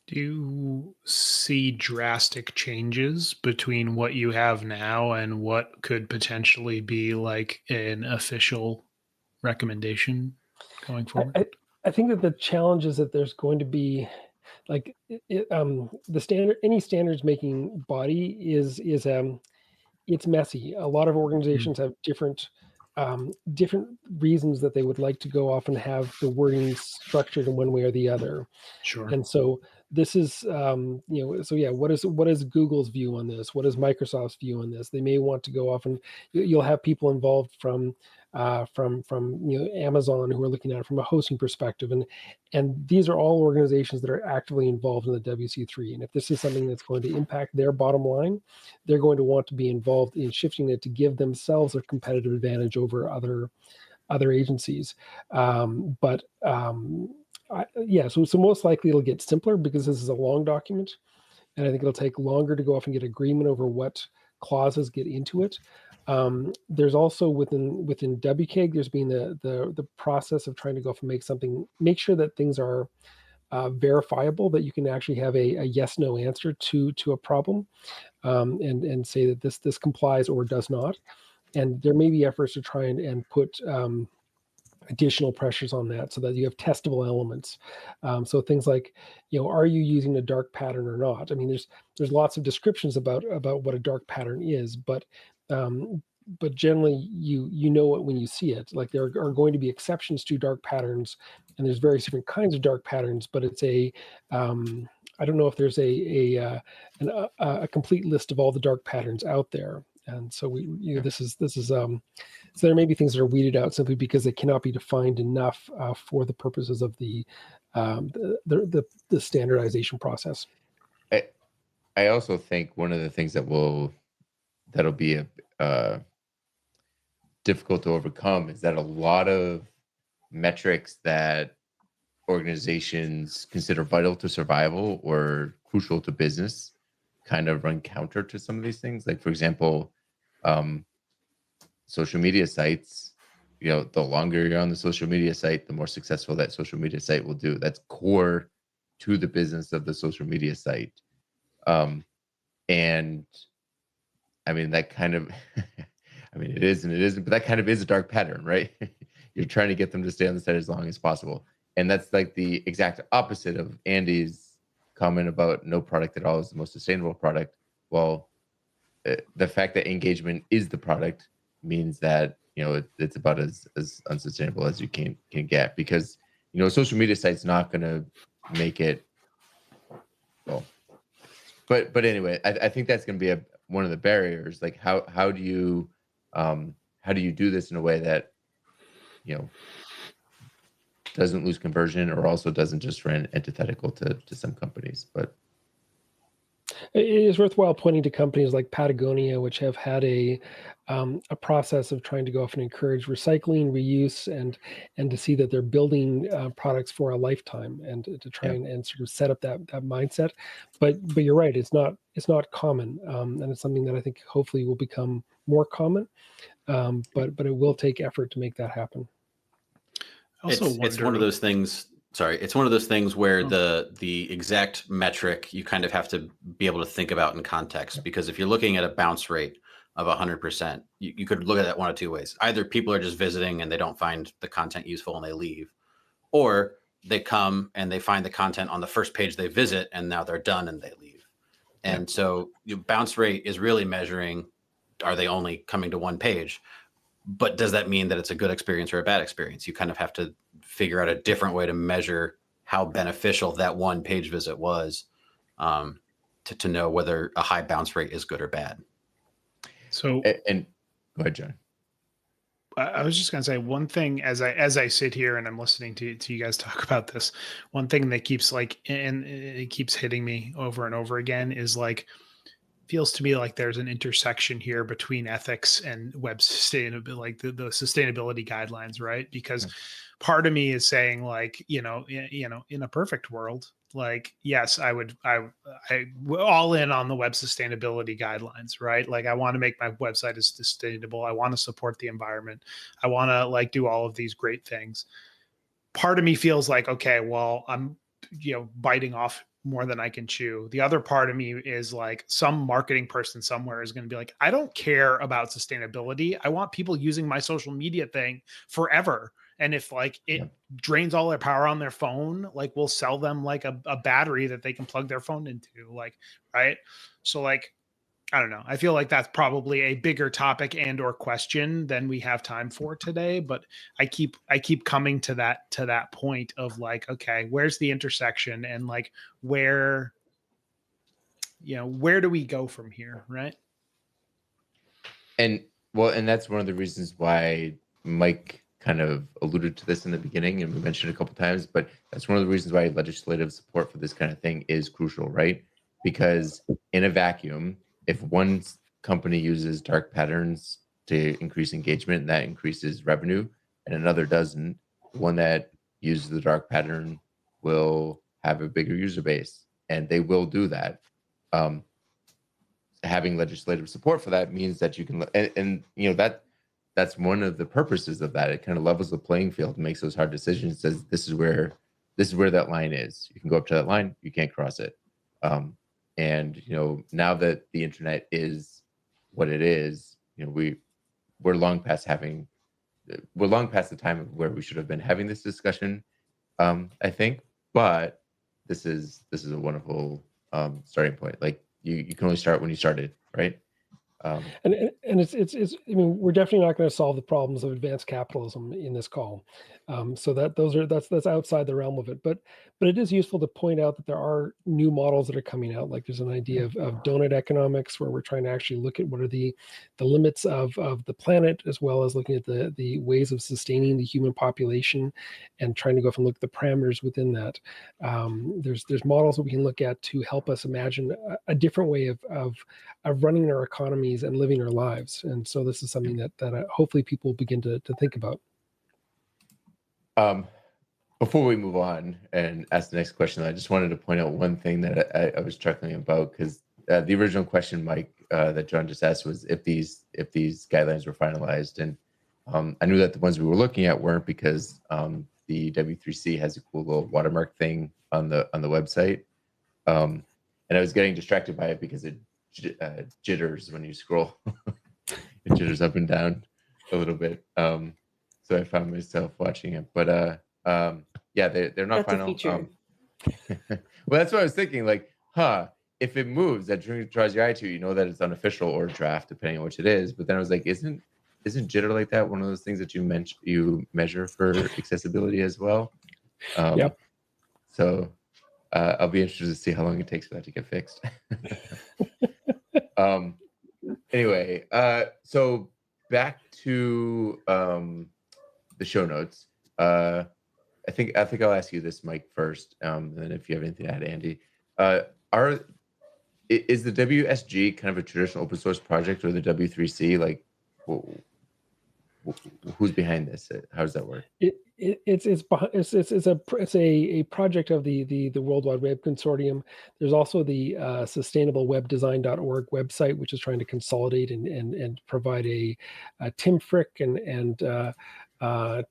Do you see drastic changes between what you have now and what could potentially be like an official recommendation going forward? I think that the challenge is that there's going to be, like, any standards making body is it's messy. A lot of organizations have different reasons that they would like to go off and have the wording structured in one way or the other. Sure. And so this is, what is Google's view on this? What is Microsoft's view on this? They may want to go off, and you'll have people involved from Amazon who are looking at it from a hosting perspective, and these are all organizations that are actively involved in the WC3. And if this is something that's going to impact their bottom line, they're going to want to be involved in shifting it to give themselves a competitive advantage over other agencies. So most likely it'll get simpler because this is a long document, and I think it'll take longer to go off and get agreement over what clauses get into it. There's also within WCAG, there's been the process of trying to go off and make sure that things are verifiable, that you can actually have a yes/no answer to a problem, and say that this complies or does not. And there may be efforts to try and put additional pressures on that so that you have testable elements. So things like, are you using a dark pattern or not? I mean, there's lots of descriptions about what a dark pattern is, but generally you know it when you see it. Like, there are going to be exceptions to dark patterns, and there's various different kinds of dark patterns, but it's I don't know if there's a complete list of all the dark patterns out there. And so this is so there may be things that are weeded out simply because they cannot be defined enough for the purposes of the standardization process. I also think one of the things that'll be difficult to overcome is that a lot of metrics that organizations consider vital to survival or crucial to business kind of run counter to some of these things. Like, for example, social media sites, the longer you're on the social media site, the more successful that social media site will do. That's core to the business of the social media site. And I mean, that kind of, I mean, it is and it isn't, but that kind of is a dark pattern, right? You're trying to get them to stay on the site as long as possible. And that's like the exact opposite of Andy's comment about no product at all is the most sustainable product. Well, the fact that engagement is the product means that, it's about as unsustainable as you can get, because, a social media site's not going to make it well. But anyway, I think that's going to be one of the barriers. Like, how do you do this in a way that, doesn't lose conversion or also doesn't just run antithetical to some companies? But it is worthwhile pointing to companies like Patagonia, which have had a process of trying to go off and encourage recycling, reuse, and to see that they're building products for a lifetime, and to try and sort of set up that mindset. But you're right, it's not common, and it's something that I think hopefully will become more common. But it will take effort to make that happen. It's one of those things. Sorry, it's one of those things where the exact metric you kind of have to be able to think about in context, because if you're looking at a bounce rate of 100%, you could look at that one of two ways. Either people are just visiting and they don't find the content useful and they leave, or they come and they find the content on the first page they visit and now they're done and they leave. And so your bounce rate is really measuring, are they only coming to one page? But does that mean that it's a good experience or a bad experience? You kind of have to figure out a different way to measure how beneficial that one page visit was, to know whether a high bounce rate is good or bad. So, and go ahead, John. I was just going to say one thing as I sit here and I'm listening to you guys talk about this. One thing that keeps and it keeps hitting me over and over again is feels to me like there's an intersection here between ethics and web sustainability, like the sustainability guidelines, right? Because part of me is saying in a perfect world, yes, I all in on the web sustainability guidelines, right? Like, I want to make my website as sustainable. I want to support the environment. I want to do all of these great things. Part of me feels like, okay, well, I'm, biting off more than I can chew. The other part of me is some marketing person somewhere is going to be like, I don't care about sustainability. I want people using my social media thing forever. And if it drains all their power on their phone, we'll sell them a battery that they can plug their phone into, right? So I don't know. I feel like that's probably a bigger topic and or question than we have time for today. But I keep coming to that point of okay, where's the intersection, and where do we go from here, right? And that's one of the reasons why Mike kind of alluded to this in the beginning, and we mentioned it a couple of times, but that's one of the reasons why legislative support for this kind of thing is crucial, right? Because in a vacuum, if one company uses dark patterns to increase engagement and that increases revenue, and another doesn't, one that uses the dark pattern will have a bigger user base, and they will do that. having legislative support for that means that you can, and that's one of the purposes of that. It kind of levels the playing field, makes those hard decisions. Says this is where that line is. You can go up to that line, you can't cross it. And now that the internet is what it is, we're long past the time of where we should have been having this discussion. I think, but this is a wonderful starting point. Like you can only start when you started, right? And it's I mean, we're definitely not going to solve the problems of advanced capitalism in this call. So that's outside the realm of it. But it is useful to point out that there are new models that are coming out. Like there's an idea of donut economics, where we're trying to actually look at what are the limits of the planet, as well as looking at the ways of sustaining the human population, and trying to go and look at the parameters within that. There's models that we can look at to help us imagine a different way of running our economies and living our lives. And so this is something that hopefully people begin to think about. Before we move on and ask the next question, I just wanted to point out one thing that I was chuckling about, because the original question, Mike, that John just asked was if these guidelines were finalized. And I knew that the ones we were looking at weren't, because the W3C has a cool little watermark thing on the website. And I was getting distracted by it because it jitters when you scroll. It jitters up and down a little bit. So I found myself watching it, but yeah, they're not That's final. A feature. Well, that's what I was thinking. Like, if it moves, that draws your eye to, that it's unofficial or draft, depending on which it is. But then I was like, isn't jitter like that one of those things that you measure for accessibility as well? Yep. So I'll be interested to see how long it takes for that to get fixed. Anyway, so back to the show notes. I think I'll ask you this, Mike, first, and then if you have anything to add, Andy. Is the WSG kind of a traditional open source project, or the W3C? Like, who's behind this? How does that work? It's a project of the World Wide Web Consortium. There's also the sustainablewebdesign.org website, which is trying to consolidate and provide Tim Frick and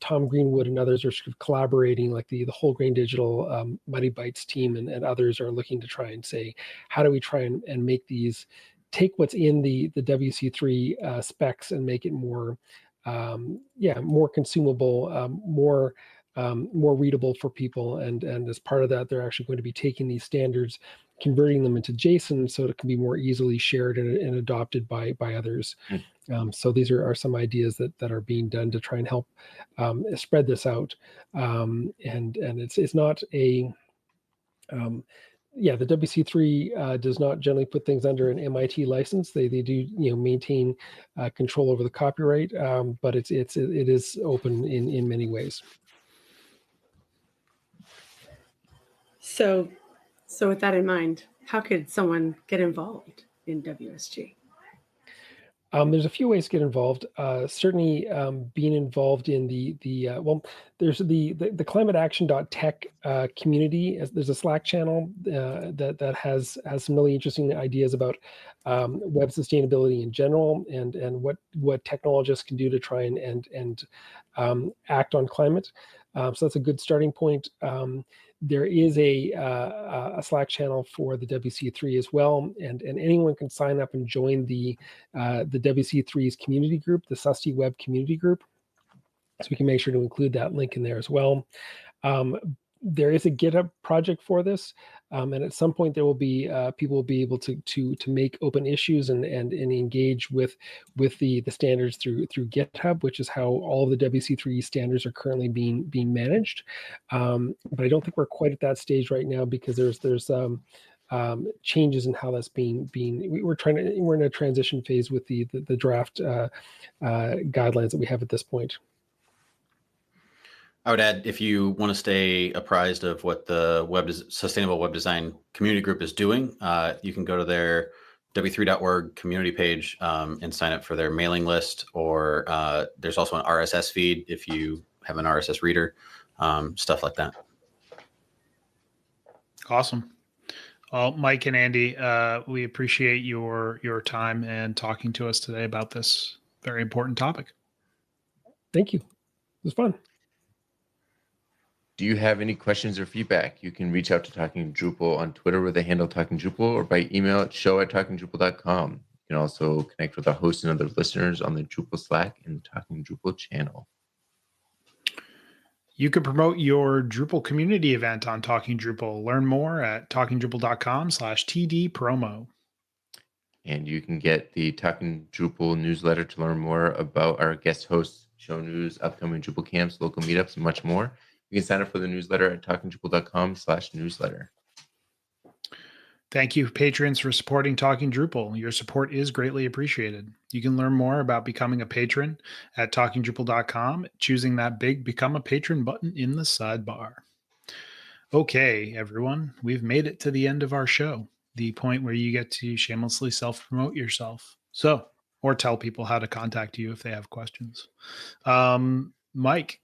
Tom Greenwood and others are sort of collaborating, like the Whole Grain Digital Mighty Bytes team and others are looking to try and say, how do we try and make these, take what's in the WC3 specs and make it more more consumable, more readable for people. And as part of that, they're actually going to be taking these standards, converting them into JSON so it can be more easily shared and adopted by others. So these are some ideas that are being done to try and help spread this out. And it's not a the WC3 does not generally put things under an MIT license. They do maintain control over the copyright, but it is open in many ways. So with that in mind, how could someone get involved in WSG? There's a few ways to get involved. Certainly, being involved in there's the climateaction.tech community. There's a Slack channel that has some really interesting ideas about web sustainability in general and what technologists can do to try and act on climate. So that's a good starting point. There is a Slack channel for the WC3 as well, and anyone can sign up and join the WC3's community group, the Susty Web community group. So we can make sure to include that link in there as well. There is a GitHub project for this, and at some point there will be people will be able to make open issues and engage with the standards through GitHub, which is how all of the WC3 standards are currently being managed. But I don't think we're quite at that stage right now, because there's changes in how that's being. We're in a transition phase with the draft guidelines that we have at this point. I would add, if you want to stay apprised of what the Sustainable Web Design Community Group is doing, you can go to their w3.org community page and sign up for their mailing list, or there's also an RSS feed if you have an RSS reader, stuff like that. Awesome. Well, Mike and Andy, we appreciate your time and talking to us today about this very important topic. Thank you. It was fun. Do you have any questions or feedback? You can reach out to Talking Drupal on Twitter with the handle Talking Drupal, or by email at show@talkingdrupal.com. You can also connect with our host and other listeners on the Drupal Slack and the Talking Drupal channel. You can promote your Drupal community event on Talking Drupal. Learn more at talkingdrupal.com/tdpromo. And you can get the Talking Drupal newsletter to learn more about our guest hosts, show news, upcoming Drupal camps, local meetups, and much more. You can sign up for the newsletter at talkingdrupal.com/newsletter. Thank you, patrons, for supporting Talking Drupal. Your support is greatly appreciated. You can learn more about becoming a patron at talkingdrupal.com, choosing that big Become a Patron button in the sidebar. Okay, everyone, we've made it to the end of our show, the point where you get to shamelessly self-promote yourself. Or tell people how to contact you if they have questions. Mike,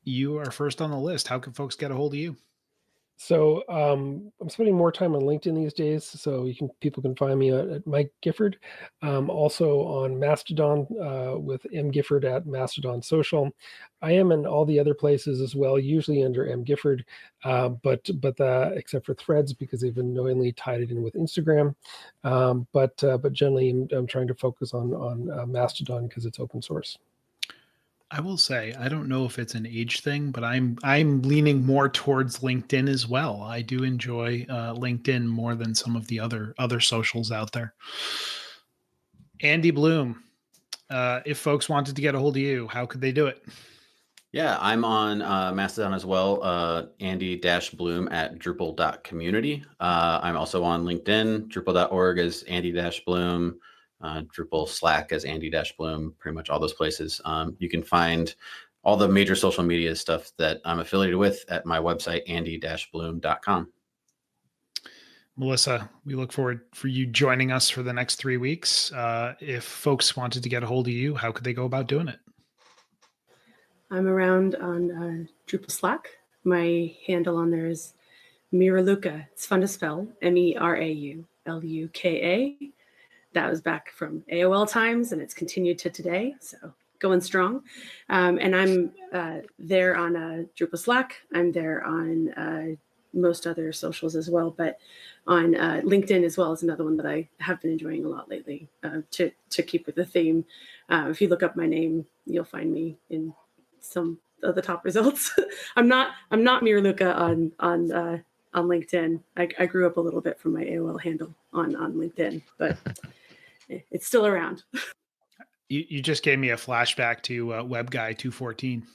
you are first on the list. How can folks get a hold of you? So I'm spending more time on LinkedIn these days, so people can find me at Mike Gifford. Also on Mastodon with M Gifford at Mastodon Social. I am in all the other places as well, usually under M Gifford, but except for Threads because they've annoyingly tied it in with Instagram. But generally, I'm trying to focus on Mastodon because it's open source. I will say, I don't know if it's an age thing, but I'm leaning more towards LinkedIn as well. I do enjoy LinkedIn more than some of the other socials out there. Andy Bloom, if folks wanted to get a hold of you, how could they do it? Yeah, I'm on Mastodon as well, Andy-Bloom at Drupal.community. I'm also on LinkedIn, Drupal.org as Andy-Bloom, Drupal Slack as Andy-Bloom, pretty much all those places. You can find all the major social media stuff that I'm affiliated with at my website, Andy-Bloom.com. Melissa, we look forward for you joining us for the next 3 weeks. If folks wanted to get a hold of you, how could they go about doing it? I'm around on Drupal Slack. My handle on there is Miraluka. It's fun to spell, Merauluka. That was back from AOL times, and it's continued to today. So going strong. And I'm there on Drupal Slack. I'm there on most other socials as well, but on LinkedIn as well is another one that I have been enjoying a lot lately to keep with the theme. If you look up my name, you'll find me in some of the top results. I'm not Miraluka on LinkedIn. I grew up a little bit from my AOL handle on LinkedIn, but it's still around. You just gave me a flashback to WebGuy 214.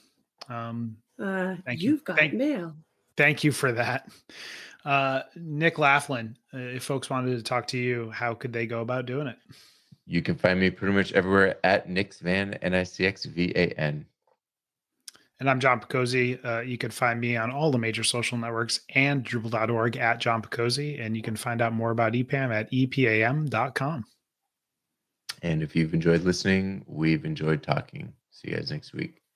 Thank you. You've got mail. Thank you for that. Nick Laughlin, if folks wanted to talk to you, how could they go about doing it? You can find me pretty much everywhere at Nixvan, Nicxvan. And I'm John Picozzi. You can find me on all the major social networks and Drupal.org at John Picozzi. And you can find out more about EPAM at EPAM.com. And if you've enjoyed listening, we've enjoyed talking. See you guys next week.